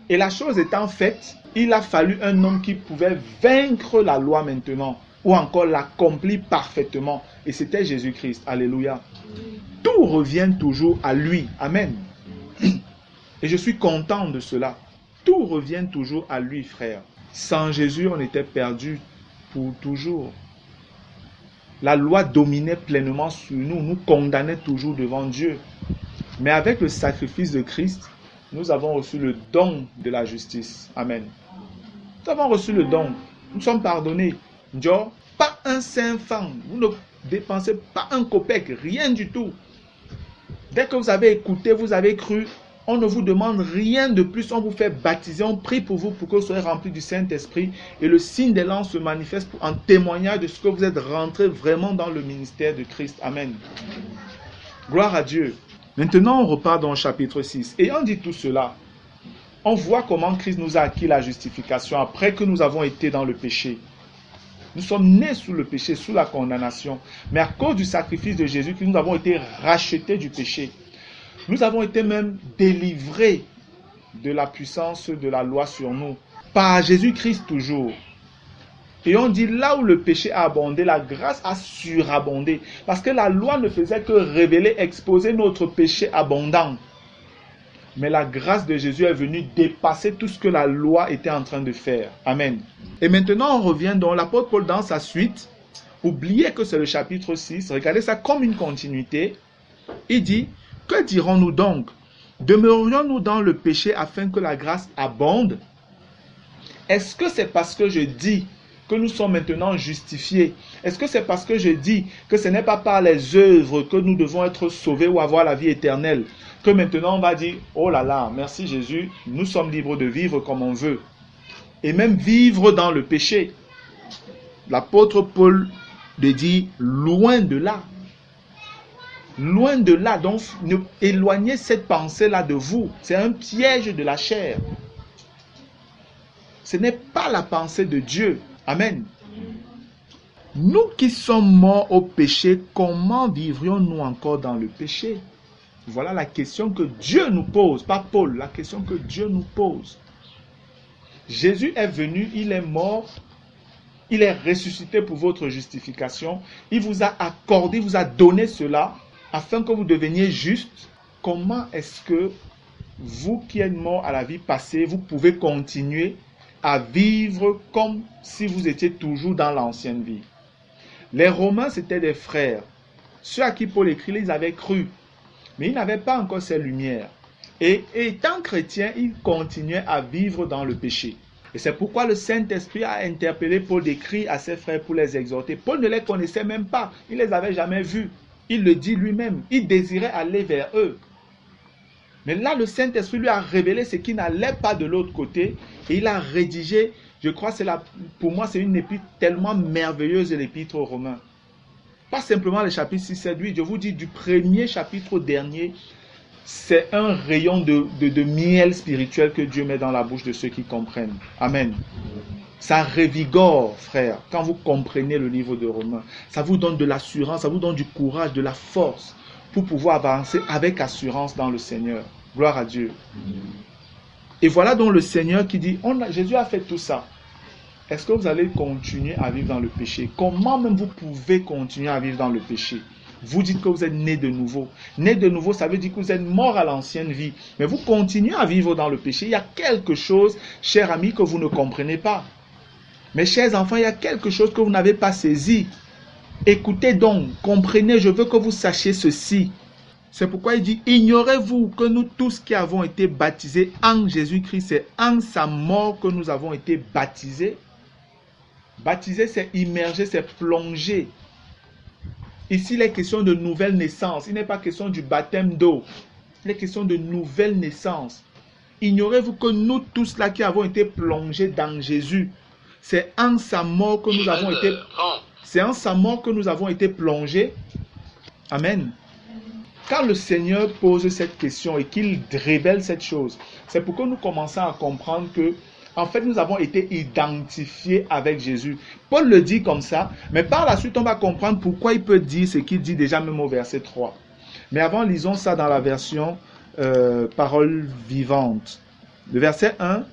Et la chose étant faite, il a fallu un homme qui pouvait vaincre la loi maintenant, ou encore l'accomplir parfaitement. Et c'était Jésus-Christ. Alléluia. Tout revient toujours à lui. Amen. Et je suis content de cela. Tout revient toujours à lui, frère. Sans Jésus, on était perdu pour toujours. La loi dominait pleinement sur nous, nous condamnait toujours devant Dieu. Mais avec le sacrifice de Christ, nous avons reçu le don de la justice. Amen. Nous avons reçu le don. Nous sommes pardonnés. Dieu, pas un saint franc. Vous ne dépensez pas un copec, rien du tout. Dès que vous avez écouté, vous avez cru, on ne vous demande rien de plus. On vous fait baptiser, on prie pour vous pour que vous soyez remplis du Saint-Esprit. Et le signe des langues se manifeste en témoignage de ce que vous êtes rentrés vraiment dans le ministère de Christ. Amen. Gloire à Dieu. Maintenant, on repart dans le chapitre 6. Et on dit tout cela. On voit comment Christ nous a acquis la justification après que nous avons été dans le péché. Nous sommes nés sous le péché, sous la condamnation. Mais à cause du sacrifice de Jésus, nous avons été rachetés du péché. Nous avons été même délivrés de la puissance de la loi sur nous. Par Jésus-Christ toujours. Et on dit là où le péché a abondé, la grâce a surabondé. Parce que la loi ne faisait que révéler, exposer notre péché abondant. Mais la grâce de Jésus est venue dépasser tout ce que la loi était en train de faire. Amen. Et maintenant on revient dans l'apôtre Paul dans sa suite. Oubliez que c'est le chapitre 6. Regardez ça comme une continuité. Il dit, que dirons-nous donc? Demeurions-nous dans le péché afin que la grâce abonde? Est-ce que c'est parce que je dis que nous sommes maintenant justifiés? Est-ce que c'est parce que je dis que ce n'est pas par les œuvres que nous devons être sauvés ou avoir la vie éternelle que maintenant on va dire, oh là là, merci Jésus, nous sommes libres de vivre comme on veut. Et même vivre dans le péché. L'apôtre Paul le dit, loin de là. Loin de là, donc éloignez cette pensée-là de vous. C'est un piège de la chair. Ce n'est pas la pensée de Dieu. Amen. Nous qui sommes morts au péché, comment vivrions-nous encore dans le péché? Voilà la question que Dieu nous pose, pas Paul, la question que Dieu nous pose. Jésus est venu, il est mort, il est ressuscité pour votre justification. Il vous a accordé, il vous a donné cela afin que vous deveniez juste. Comment est-ce que vous qui êtes morts à la vie passée, vous pouvez continuer à vivre comme si vous étiez toujours dans l'ancienne vie? Les Romains, c'était des frères. Ceux à qui Paul écrit, ils avaient cru. Mais ils n'avaient pas encore ces lumières. Et étant chrétiens, ils continuaient à vivre dans le péché. Et c'est pourquoi le Saint-Esprit a interpellé Paul d'écrire à ses frères pour les exhorter. Paul ne les connaissait même pas. Il ne les avait jamais vus. Il le dit lui-même. Il désirait aller vers eux. Mais là, le Saint-Esprit lui a révélé ce qui n'allait pas de l'autre côté. Et il a rédigé, je crois, pour moi, c'est une épître tellement merveilleuse, l'épître aux Romains. Pas simplement les chapitres 6, 7, 8. Je vous dis, du premier chapitre au dernier, c'est un rayon de miel spirituel que Dieu met dans la bouche de ceux qui comprennent. Amen. Ça revigore, frère, quand vous comprenez le livre de Romains. Ça vous donne de l'assurance, ça vous donne du courage, de la force pour pouvoir avancer avec assurance dans le Seigneur. Gloire à Dieu. Et voilà donc le Seigneur qui dit, Jésus a fait tout ça. Est-ce que vous allez continuer à vivre dans le péché? Comment même vous pouvez continuer à vivre dans le péché? Vous dites que vous êtes né de nouveau. Né de nouveau, ça veut dire que vous êtes mort à l'ancienne vie. Mais vous continuez à vivre dans le péché. Il y a quelque chose, chers amis, que vous ne comprenez pas. Mes chers enfants, il y a quelque chose que vous n'avez pas saisi. Écoutez donc, comprenez, je veux que vous sachiez ceci. C'est pourquoi il dit, ignorez-vous que nous tous qui avons été baptisés en Jésus-Christ, c'est en sa mort que nous avons été baptisés. Baptiser, c'est immerger, c'est plonger. Ici, il est question de nouvelle naissance. Il n'est pas question du baptême d'eau. Il est question de nouvelle naissance. Ignorez-vous que nous tous là qui avons été plongés dans Jésus, c'est en sa mort que nous avons été... C'est en sa mort que nous avons été plongés. Amen. Quand le Seigneur pose cette question et qu'il révèle cette chose, c'est pour que nous commençons à comprendre que en fait, nous avons été identifiés avec Jésus. Paul le dit comme ça, mais par la suite, on va comprendre pourquoi il peut dire ce qu'il dit déjà même au verset 3. Mais avant, lisons ça dans la version parole vivante. Le verset 1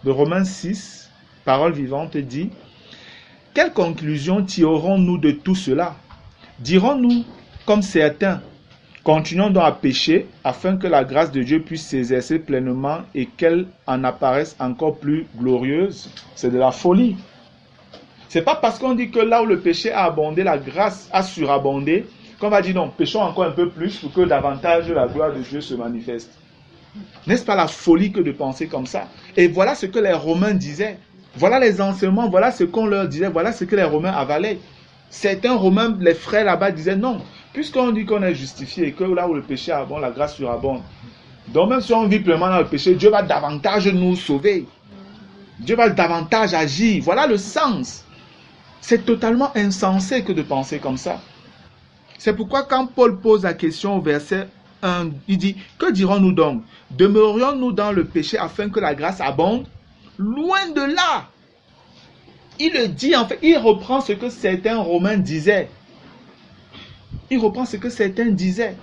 de Romains 6, parole vivante, dit « Quelle conclusion tirerons-nous de tout cela? Dirons-nous, comme certains, continuons donc à pécher afin que la grâce de Dieu puisse s'exercer pleinement et qu'elle en apparaisse encore plus glorieuse. » C'est de la folie. C'est pas parce qu'on dit que là où le péché a abondé, la grâce a surabondé, qu'on va dire non, péchons encore un peu plus pour que davantage la gloire de Dieu se manifeste. N'est-ce pas la folie que de penser comme ça? Et voilà ce que les Romains disaient. Voilà les enseignements, voilà ce qu'on leur disait, voilà ce que les Romains avalaient. Certains Romains, les frères là-bas disaient non. Puisqu'on dit qu'on est justifié et que là où le péché abonde, la grâce surabonde. Donc même si on vit pleinement dans le péché, Dieu va davantage nous sauver. Dieu va davantage agir. Voilà le sens. C'est totalement insensé que de penser comme ça. C'est pourquoi quand Paul pose la question au verset 1, il dit, que dirons-nous donc? Demeurions-nous dans le péché afin que la grâce abonde? Loin de là. Il le dit en fait, il reprend ce que certains Romains disaient. Il reprend ce que certains disaient.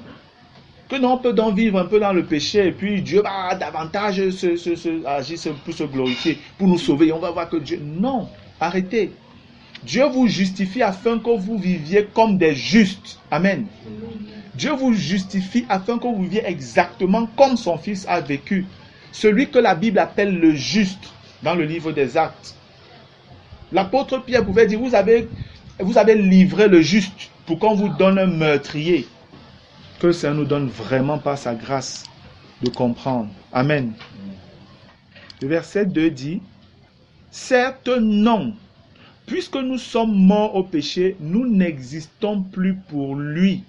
Que non, on peut donc vivre un peu dans le péché et puis Dieu va davantage agir pour se glorifier, pour nous sauver. On va voir que Dieu... Non, arrêtez. Dieu vous justifie afin que vous viviez comme des justes. Amen. Dieu vous justifie afin que vous viviez exactement comme son Fils a vécu. Celui que la Bible appelle le juste dans le livre des Actes. L'apôtre Pierre pouvait dire, vous avez livré le juste pour qu'on vous donne un meurtrier. Que ça nous donne vraiment pas sa grâce de comprendre. Amen. Le verset 2 dit, certes non, puisque nous sommes morts au péché, nous n'existons plus pour lui.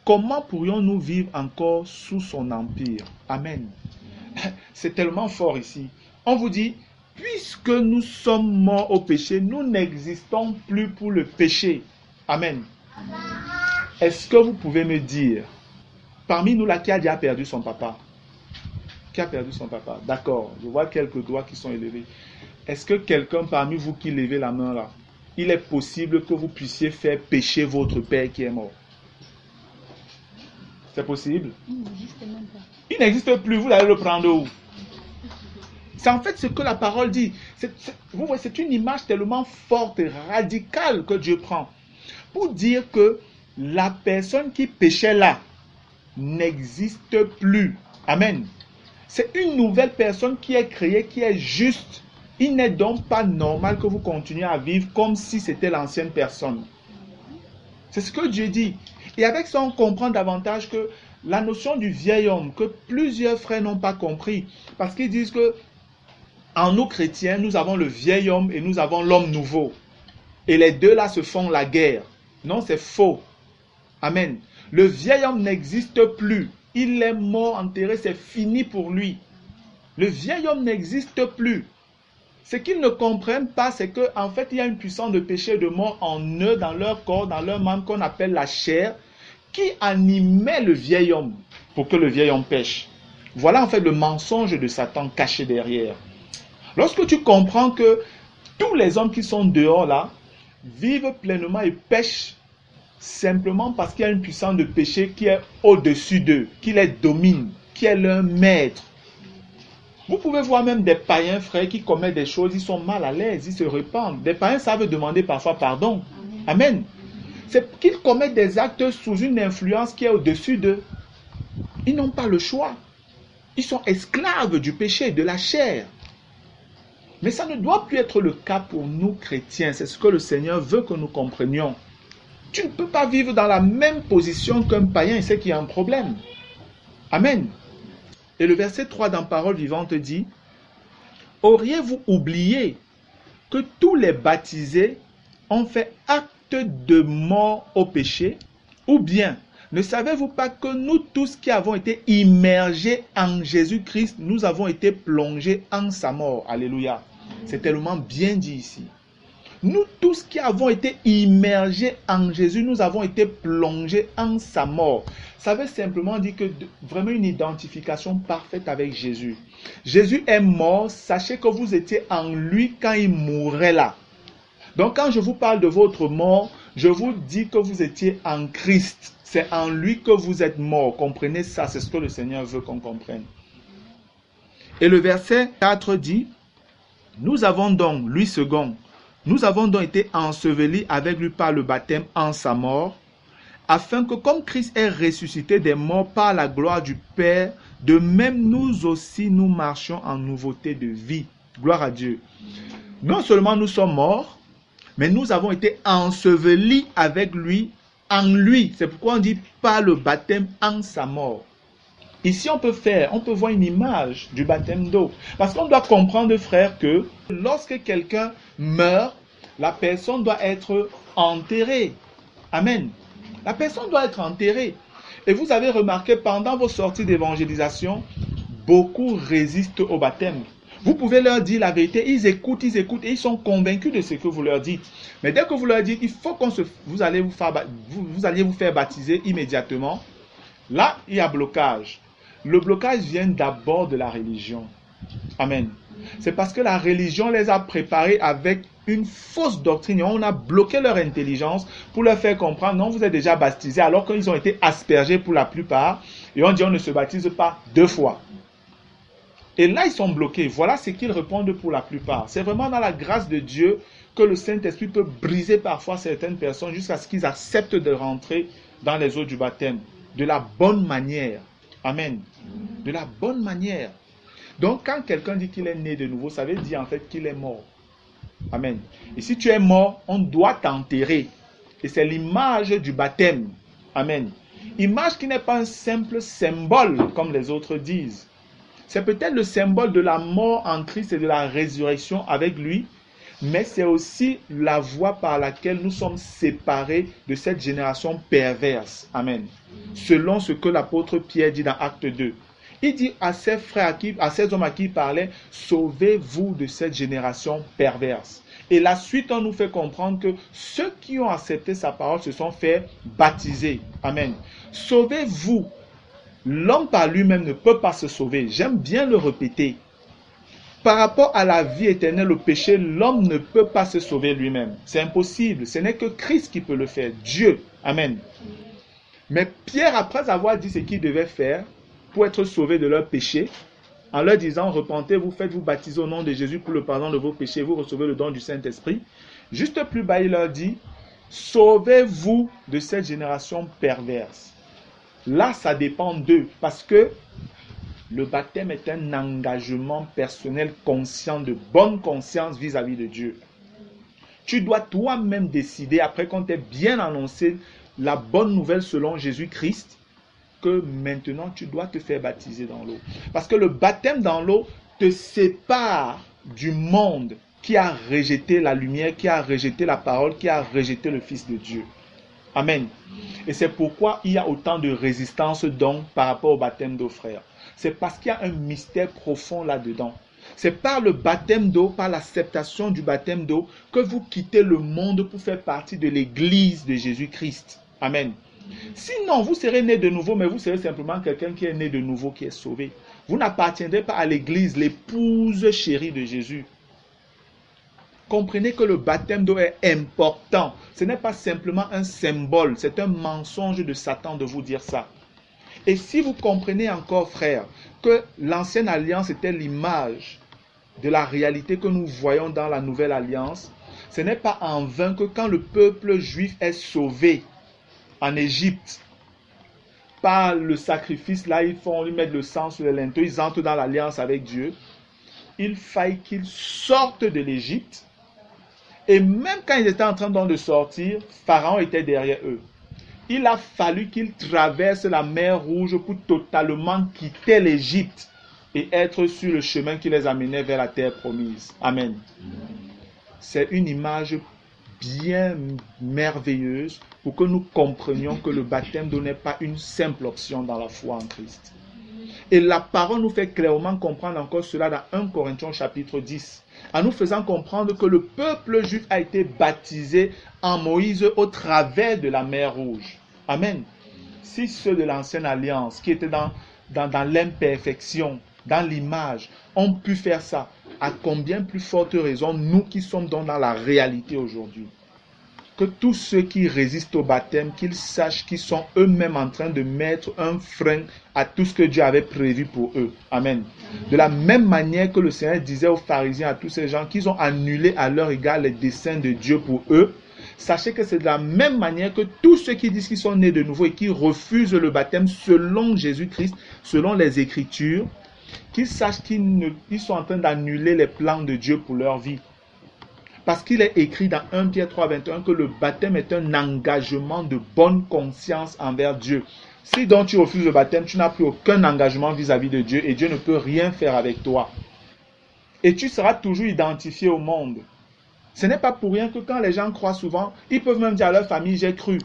Comment pourrions-nous vivre encore sous son empire? Amen. C'est tellement fort ici. On vous dit, puisque nous sommes morts au péché, nous n'existons plus pour le péché. Amen. Est-ce que vous pouvez me dire, parmi nous là, qui a déjà perdu son papa? Qui a perdu son papa? D'accord, je vois quelques doigts qui sont élevés. Est-ce que quelqu'un parmi vous qui levez la main là, il est possible que vous puissiez faire pécher votre père qui est mort? C'est possible? Il n'existe même pas. Il n'existe plus, vous allez le prendre où? C'est en fait ce que la parole dit. Vous voyez, c'est une image tellement forte et radicale que Dieu prend pour dire que la personne qui péchait là n'existe plus. Amen. C'est une nouvelle personne qui est créée, qui est juste. Il n'est donc pas normal que vous continuiez à vivre comme si c'était l'ancienne personne. C'est ce que Dieu dit. Et avec ça, on comprend davantage que la notion du vieil homme, que plusieurs frères n'ont pas compris, parce qu'ils disent que en nous chrétiens, nous avons le vieil homme et nous avons l'homme nouveau. Et les deux là se font la guerre. Non, c'est faux. Amen. Le vieil homme n'existe plus. Il est mort, enterré, c'est fini pour lui. Le vieil homme n'existe plus. Ce qu'ils ne comprennent pas, c'est qu'en fait, il y a une puissance de péché et de mort en eux, dans leur corps, dans leur membre, qu'on appelle la chair, qui animait le vieil homme pour que le vieil homme pêche. Voilà en fait le mensonge de Satan caché derrière. Lorsque tu comprends que tous les hommes qui sont dehors là, vivent pleinement et pêchent simplement parce qu'il y a une puissance de péché qui est au-dessus d'eux, qui les domine, qui est leur maître. Vous pouvez voir même des païens, frères, qui commettent des choses, ils sont mal à l'aise, ils se repentent. Des païens savent demander parfois pardon. Amen. C'est qu'ils commettent des actes sous une influence qui est au-dessus d'eux. Ils n'ont pas le choix. Ils sont esclaves du péché, de la chair. Mais ça ne doit plus être le cas pour nous chrétiens. C'est ce que le Seigneur veut que nous comprenions. Tu ne peux pas vivre dans la même position qu'un païen, c'est qu'il y a un problème. Amen. Et le verset 3 dans Parole vivante dit, « Auriez-vous oublié que tous les baptisés ont fait acte de mort au péché? Ou bien, ne savez-vous pas que nous tous qui avons été immergés en Jésus-Christ, nous avons été plongés en sa mort? » Alléluia. C'est tellement bien dit ici. Nous tous qui avons été immergés en Jésus, nous avons été plongés en sa mort. Ça veut simplement dire que vraiment une identification parfaite avec Jésus. Jésus est mort, sachez que vous étiez en lui quand il mourait là. Donc quand je vous parle de votre mort, je vous dis que vous étiez en Christ. C'est en lui que vous êtes mort. Comprenez ça, c'est ce que le Seigneur veut qu'on comprenne. Et le verset 4 dit, « Nous avons donc, lui second, nous avons donc été ensevelis avec lui par le baptême en sa mort, afin que comme Christ est ressuscité des morts par la gloire du Père, de même nous aussi nous marchions en nouveauté de vie. » Gloire à Dieu. Non seulement nous sommes morts, mais nous avons été ensevelis avec lui, en lui. C'est pourquoi on dit par le baptême en sa mort. Ici, on peut voir une image du baptême d'eau. Parce qu'on doit comprendre, frère, que lorsque quelqu'un meurt, la personne doit être enterrée. Amen. La personne doit être enterrée. Et vous avez remarqué, pendant vos sorties d'évangélisation, beaucoup résistent au baptême. Vous pouvez leur dire la vérité, ils écoutent et ils sont convaincus de ce que vous leur dites. Mais dès que vous leur dites, il faut vous allez vous faire baptiser immédiatement, là, il y a blocage. Le blocage vient d'abord de la religion. Amen. C'est parce que la religion les a préparés avec une fausse doctrine. On a bloqué leur intelligence pour leur faire comprendre, non, vous êtes déjà baptisés, alors qu'ils ont été aspergés pour la plupart. Et on dit, on ne se baptise pas 2 fois. Et là, ils sont bloqués. Voilà ce qu'ils répondent pour la plupart. C'est vraiment dans la grâce de Dieu que le Saint-Esprit peut briser parfois certaines personnes jusqu'à ce qu'ils acceptent de rentrer dans les eaux du baptême de la bonne manière. Amen. De la bonne manière. Donc, quand quelqu'un dit qu'il est né de nouveau, ça veut dire en fait qu'il est mort. Amen. Et si tu es mort, on doit t'enterrer. Et c'est l'image du baptême. Amen. Image qui n'est pas un simple symbole, comme les autres disent. C'est peut-être le symbole de la mort en Christ et de la résurrection avec lui, mais c'est aussi la voie par laquelle nous sommes séparés de cette génération perverse. Amen. Selon ce que l'apôtre Pierre dit dans Acte 2. Il dit à ses frères, à ces hommes à qui il parlait, sauvez-vous de cette génération perverse. Et la suite, on nous fait comprendre que ceux qui ont accepté sa parole se sont fait baptiser. Amen. Sauvez-vous L'homme par lui-même ne peut pas se sauver. J'aime bien le répéter. Par rapport à la vie éternelle, au péché, l'homme ne peut pas se sauver lui-même. C'est impossible. Ce n'est que Christ qui peut le faire. Dieu. Amen. Mais Pierre, après avoir dit ce qu'il devait faire pour être sauvé de leur péché, en leur disant, repentez-vous, faites-vous baptiser au nom de Jésus pour le pardon de vos péchés, vous recevez le don du Saint-Esprit. Juste plus bas, il leur dit, sauvez-vous de cette génération perverse. Là, ça dépend d'eux, parce que le baptême est un engagement personnel conscient, de bonne conscience vis-à-vis de Dieu. Tu dois toi-même décider, après qu'on t'ait bien annoncé la bonne nouvelle selon Jésus-Christ, que maintenant tu dois te faire baptiser dans l'eau. Parce que le baptême dans l'eau te sépare du monde qui a rejeté la lumière, qui a rejeté la parole, qui a rejeté le Fils de Dieu. Amen. Et c'est pourquoi il y a autant de résistance donc par rapport au baptême d'eau, frère. C'est parce qu'il y a un mystère profond là-dedans. C'est par le baptême d'eau, par l'acceptation du baptême d'eau, que vous quittez le monde pour faire partie de l'église de Jésus-Christ. Amen. Sinon, vous serez né de nouveau, mais vous serez simplement quelqu'un qui est né de nouveau, qui est sauvé. Vous n'appartiendrez pas à l'église, l'épouse chérie de Jésus. Comprenez que le baptême d'eau est important. Ce n'est pas simplement un symbole, c'est un mensonge de Satan de vous dire ça. Et si vous comprenez encore, frère, que l'ancienne alliance était l'image de la réalité que nous voyons dans la nouvelle alliance, ce n'est pas en vain que quand le peuple juif est sauvé en Égypte, par le sacrifice, là, ils mettent le sang sur les linteaux, ils entrent dans l'alliance avec Dieu, il faille qu'ils sortent de l'Égypte. Et même quand ils étaient en train de sortir, Pharaon était derrière eux. Il a fallu qu'ils traversent la mer Rouge pour totalement quitter l'Égypte et être sur le chemin qui les amenait vers la terre promise. Amen. C'est une image bien merveilleuse pour que nous comprenions que le baptême d'eau n'est pas une simple option dans la foi en Christ. Et la parole nous fait clairement comprendre encore cela dans 1 Corinthiens chapitre 10, en nous faisant comprendre que le peuple juif a été baptisé en Moïse au travers de la mer Rouge. Amen. Si ceux de l'ancienne alliance qui étaient dans l'imperfection, dans l'image, ont pu faire ça, à combien plus forte raison nous qui sommes dans la réalité aujourd'hui. Que tous ceux qui résistent au baptême, qu'ils sachent qu'ils sont eux-mêmes en train de mettre un frein à tout ce que Dieu avait prévu pour eux. Amen. De la même manière que le Seigneur disait aux pharisiens, à tous ces gens, qu'ils ont annulé à leur égard les desseins de Dieu pour eux, sachez que c'est de la même manière que tous ceux qui disent qu'ils sont nés de nouveau et qui refusent le baptême selon Jésus-Christ, selon les Écritures, qu'ils sachent qu'ils sont en train d'annuler les plans de Dieu pour leur vie. Parce qu'il est écrit dans 1 Pierre 3, 21 que le baptême est un engagement de bonne conscience envers Dieu. Si donc tu refuses le baptême, tu n'as plus aucun engagement vis-à-vis de Dieu et Dieu ne peut rien faire avec toi. Et tu seras toujours identifié au monde. Ce n'est pas pour rien que quand les gens croient souvent, ils peuvent même dire à leur famille, j'ai cru.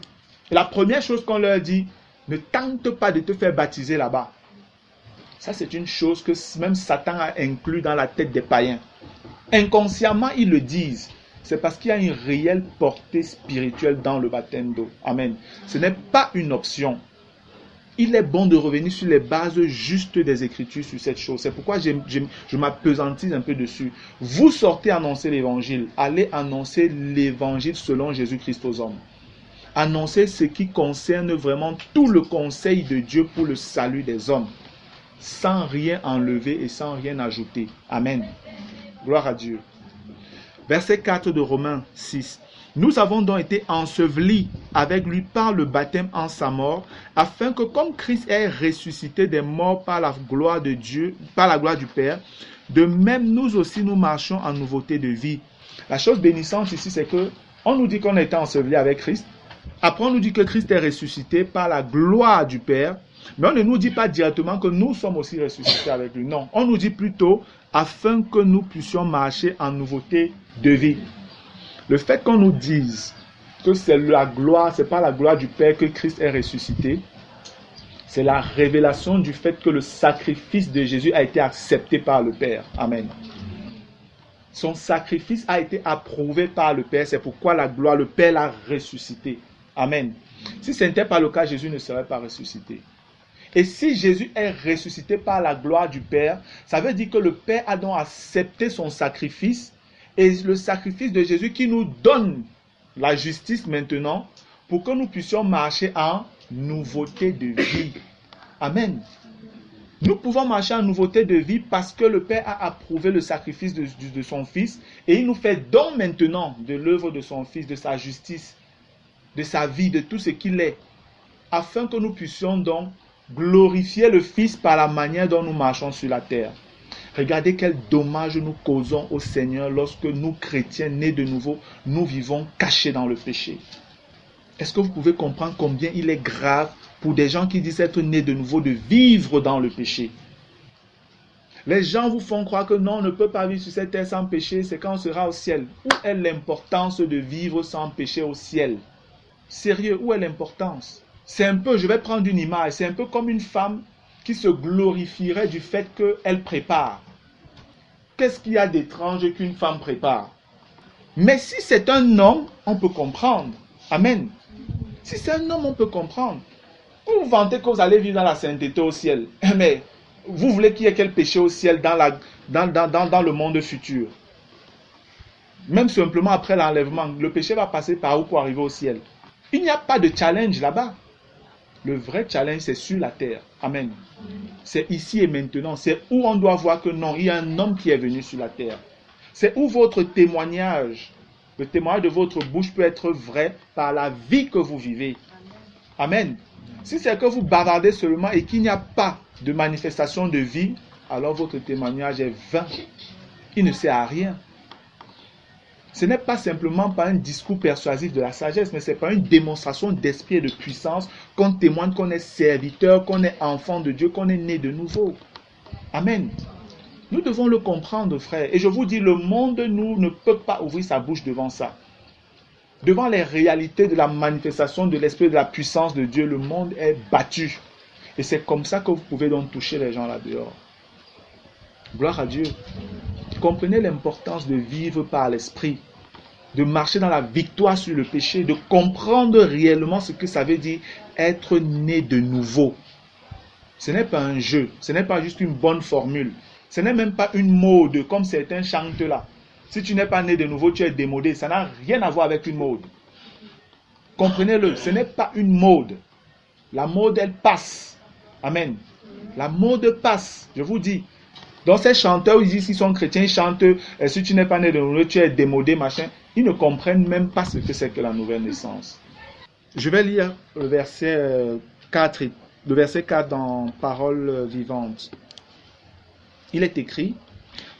Et la première chose qu'on leur dit, ne tente pas de te faire baptiser là-bas. Ça, c'est une chose que même Satan a inclus dans la tête des païens. Inconsciemment, ils le disent. C'est parce qu'il y a une réelle portée spirituelle dans le baptême d'eau. Amen. Ce n'est pas une option. Il est bon de revenir sur les bases justes des Écritures sur cette chose. C'est pourquoi je m'appesantise un peu dessus. Vous sortez annoncer l'Évangile. Allez annoncer l'Évangile selon Jésus-Christ aux hommes. Annoncez ce qui concerne vraiment tout le conseil de Dieu pour le salut des hommes. Sans rien enlever et sans rien ajouter. Amen. Gloire à Dieu. Verset 4 de Romains 6. Nous avons donc été ensevelis avec lui par le baptême en sa mort, afin que comme Christ est ressuscité des morts par la gloire de Dieu, par la gloire du Père, de même nous aussi nous marchons en nouveauté de vie. La chose bénissante ici, c'est que on nous dit qu'on a été ensevelis avec Christ. Après, on nous dit que Christ est ressuscité par la gloire du Père. Mais on ne nous dit pas directement que nous sommes aussi ressuscités avec lui. Non, on nous dit plutôt afin que nous puissions marcher en nouveauté de vie. Le fait qu'on nous dise que c'est la gloire, c'est pas la gloire du Père que Christ est ressuscité, c'est la révélation du fait que le sacrifice de Jésus a été accepté par le Père. Amen. Son sacrifice a été approuvé par le Père, c'est pourquoi la gloire, le Père l'a ressuscité. Amen. Si ce n'était pas le cas, Jésus ne serait pas ressuscité. Et si Jésus est ressuscité par la gloire du Père, ça veut dire que le Père a donc accepté son sacrifice, et le sacrifice de Jésus qui nous donne la justice maintenant pour que nous puissions marcher en nouveauté de vie. Amen. Nous pouvons marcher en nouveauté de vie parce que le Père a approuvé le sacrifice de son Fils et il nous fait don maintenant de l'œuvre de son Fils, de sa justice, de sa vie, de tout ce qu'il est, afin que nous puissions donc glorifier le Fils par la manière dont nous marchons sur la terre. Regardez quel dommage nous causons au Seigneur lorsque nous, chrétiens nés de nouveau, nous vivons cachés dans le péché. Est-ce que vous pouvez comprendre combien il est grave pour des gens qui disent être nés de nouveau de vivre dans le péché? Les gens vous font croire que non, on ne peut pas vivre sur cette terre sans péché, c'est quand on sera au ciel. Où est l'importance de vivre sans péché au ciel? Sérieux, où est l'importance? C'est un peu, je vais prendre une image, c'est un peu comme une femme qui se glorifierait du fait qu'elle prépare. Qu'est-ce qu'il y a d'étrange qu'une femme prépare? Mais si c'est un homme, on peut comprendre. Amen. Si c'est un homme, on peut comprendre. Vous vantez que vous allez vivre dans la sainteté au ciel. Mais vous voulez qu'il y ait quel péché au ciel dans le monde futur? Même simplement après l'enlèvement, le péché va passer par où pour arriver au ciel? Il n'y a pas de challenge là-bas. Le vrai challenge, c'est sur la terre. Amen. C'est ici et maintenant. C'est où on doit voir que non, il y a un homme qui est venu sur la terre. C'est où votre témoignage, le témoignage de votre bouche peut être vrai par la vie que vous vivez. Amen. Si c'est que vous bavardez seulement et qu'il n'y a pas de manifestation de vie, alors votre témoignage est vain. Il ne sert à rien. Ce n'est pas simplement par un discours persuasif de la sagesse, mais c'est par une démonstration d'esprit et de puissance qu'on témoigne qu'on est serviteur, qu'on est enfant de Dieu, qu'on est né de nouveau. Amen. Nous devons le comprendre, frère. Et je vous dis, le monde, ne peut pas ouvrir sa bouche devant ça. Devant les réalités de la manifestation de l'esprit et de la puissance de Dieu, le monde est battu. Et c'est comme ça que vous pouvez donc toucher les gens là-dehors. Gloire à Dieu. Comprenez l'importance de vivre par l'esprit, de marcher dans la victoire sur le péché, de comprendre réellement ce que ça veut dire être né de nouveau. Ce n'est pas un jeu, ce n'est pas juste une bonne formule, ce n'est même pas une mode comme certains chantent là. Si tu n'es pas né de nouveau, tu es démodé. Ça n'a rien à voir avec une mode. Comprenez-le, ce n'est pas une mode. La mode, elle passe. Amen. La mode passe, je vous dis. Donc ces chanteurs, ils disent qu'ils sont chrétiens, ils chantent, si tu n'es pas né de nouveau, tu es démodé, machin. Ils ne comprennent même pas ce que c'est que la nouvelle naissance. Je vais lire le verset 4, dans Paroles vivantes. Il est écrit: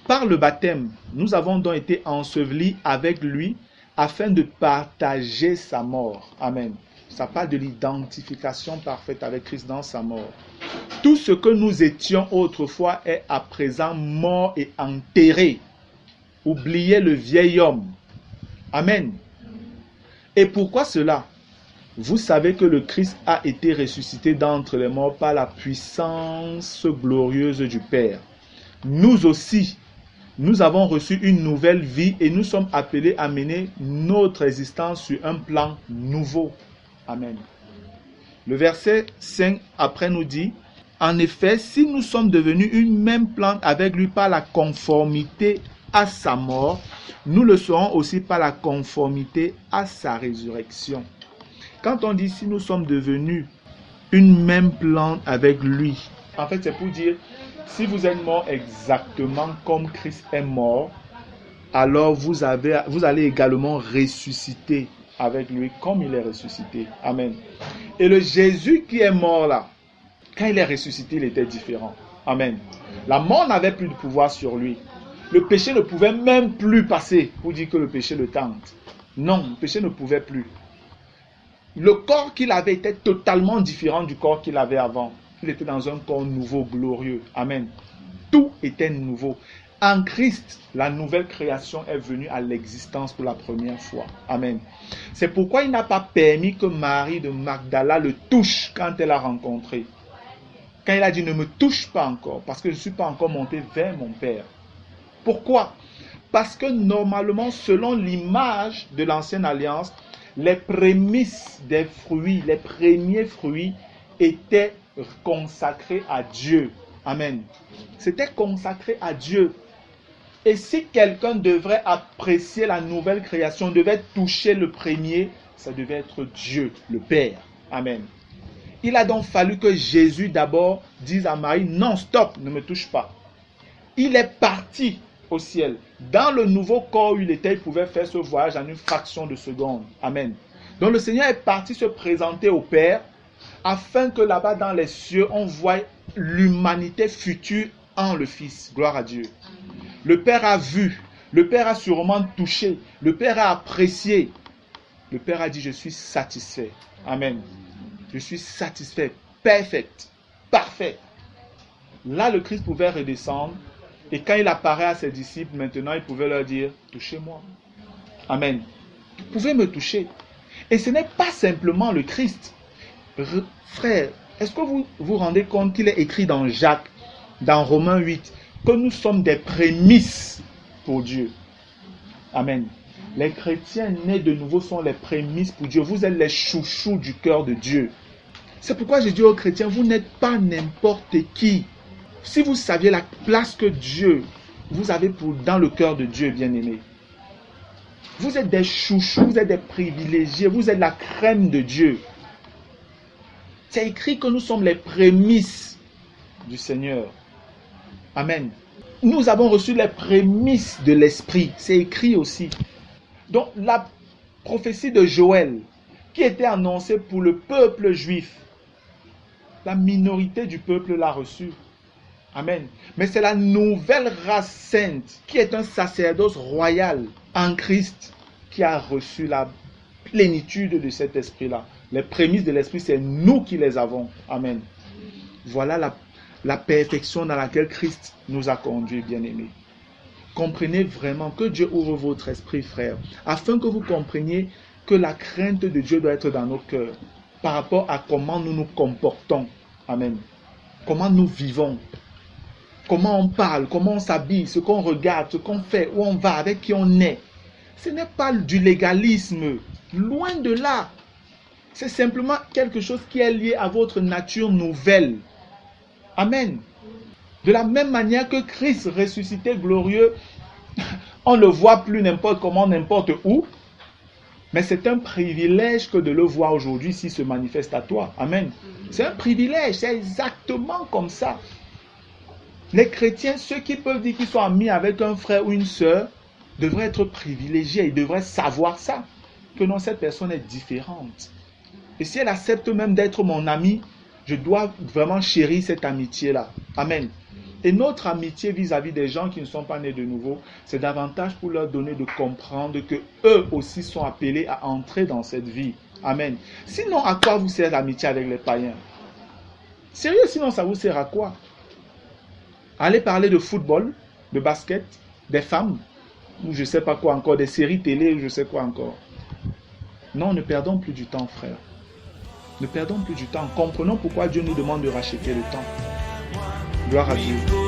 par le baptême, nous avons donc été ensevelis avec lui afin de partager sa mort. Amen. Ça parle de l'identification parfaite avec Christ dans sa mort. Tout ce que nous étions autrefois est à présent mort et enterré. Oubliez le vieil homme. Amen. Et pourquoi cela? Vous savez que le Christ a été ressuscité d'entre les morts par la puissance glorieuse du Père. Nous aussi, nous avons reçu une nouvelle vie et nous sommes appelés à mener notre existence sur un plan nouveau. Amen. Le verset 5 après nous dit: en effet, si nous sommes devenus une même plante avec lui par la conformité à sa mort, nous le serons aussi par la conformité à sa résurrection. Quand on dit si nous sommes devenus une même plante avec lui, en fait c'est pour dire si vous êtes mort exactement comme Christ est mort, alors vous allez également ressusciter avec lui comme il est ressuscité. Amen. Et le Jésus qui est mort là, quand il est ressuscité, il était différent. Amen. La mort n'avait plus de pouvoir sur lui. Le péché ne pouvait même plus passer pour dire que le péché le tente. Non, le péché ne pouvait plus. Le corps qu'il avait était totalement différent du corps qu'il avait avant. Il était dans un corps nouveau, glorieux. Amen. Tout était nouveau. En Christ, la nouvelle création est venue à l'existence pour la première fois. Amen. C'est pourquoi il n'a pas permis que Marie de Magdala le touche quand elle l'a rencontré. Quand il a dit ne me touche pas encore, parce que je ne suis pas encore monté vers mon Père. Pourquoi? Parce que normalement, selon l'image de l'ancienne alliance, les prémices des fruits, les premiers fruits était consacré à Dieu. Amen. C'était consacré à Dieu. Et si quelqu'un devrait apprécier la nouvelle création, devait toucher le premier, ça devait être Dieu, le Père. Amen. Il a donc fallu que Jésus d'abord dise à Marie, non, stop, ne me touche pas. Il est parti au ciel. Dans le nouveau corps où il était, il pouvait faire ce voyage en une fraction de seconde. Amen. Donc le Seigneur est parti se présenter au Père afin que là-bas dans les cieux, on voie l'humanité future en le Fils. Gloire à Dieu. Le Père a vu, le Père a sûrement touché, le Père a apprécié. Le Père a dit, je suis satisfait. Amen. Je suis satisfait, perfect, parfait. Là, le Christ pouvait redescendre et quand il apparaît à ses disciples, maintenant, il pouvait leur dire, touchez-moi. Amen. Vous pouvez me toucher. Et ce n'est pas simplement le Christ. Frère, est-ce que vous vous rendez compte qu'il est écrit dans Jacques, dans Romains 8, que nous sommes des prémices pour Dieu. Amen. Les chrétiens nés de nouveau sont les prémices pour Dieu. Vous êtes les chouchous du cœur de Dieu. C'est pourquoi je dis aux chrétiens, vous n'êtes pas n'importe qui. Si vous saviez la place que Dieu, vous avez dans le cœur de Dieu, bien-aimé. Vous êtes des chouchous, vous êtes des privilégiés, vous êtes la crème de Dieu. C'est écrit que nous sommes les prémices du Seigneur. Amen. Nous avons reçu les prémices de l'Esprit. C'est écrit aussi. Donc la prophétie de Joël, qui était annoncée pour le peuple juif, la minorité du peuple l'a reçue. Amen. Mais c'est la nouvelle race sainte, qui est un sacerdoce royal en Christ, qui a reçu la plénitude de cet esprit-là. Les prémices de l'esprit, c'est nous qui les avons. Amen. Voilà la perfection dans laquelle Christ nous a conduits, bien-aimés. Comprenez vraiment que Dieu ouvre votre esprit, frère, afin que vous compreniez que la crainte de Dieu doit être dans nos cœurs par rapport à comment nous nous comportons. Amen. Comment nous vivons. Comment on parle, comment on s'habille, ce qu'on regarde, ce qu'on fait, où on va, avec qui on est. Ce n'est pas du légalisme. Loin de là. C'est simplement quelque chose qui est lié à votre nature nouvelle. Amen. De la même manière que Christ ressuscité glorieux, on ne le voit plus n'importe comment, n'importe où. Mais c'est un privilège que de le voir aujourd'hui s'il se manifeste à toi. Amen. C'est un privilège, c'est exactement comme ça. Les chrétiens, ceux qui peuvent dire qu'ils sont amis avec un frère ou une sœur, devraient être privilégiés, ils devraient savoir ça. Que non, cette personne est différente. Et si elle accepte même d'être mon ami, je dois vraiment chérir cette amitié-là. Amen. Et notre amitié vis-à-vis des gens qui ne sont pas nés de nouveau, c'est davantage pour leur donner de comprendre que eux aussi sont appelés à entrer dans cette vie. Amen. Sinon, à quoi vous sert l'amitié avec les païens? Sérieux, sinon ça vous sert à quoi? Allez parler de football, de basket, des femmes, ou je ne sais pas quoi encore, des séries télé, ou je ne sais quoi encore. Non, ne perdons plus du temps, frère. Ne perdons plus du temps. Comprenons pourquoi Dieu nous demande de racheter le temps. Gloire à Dieu.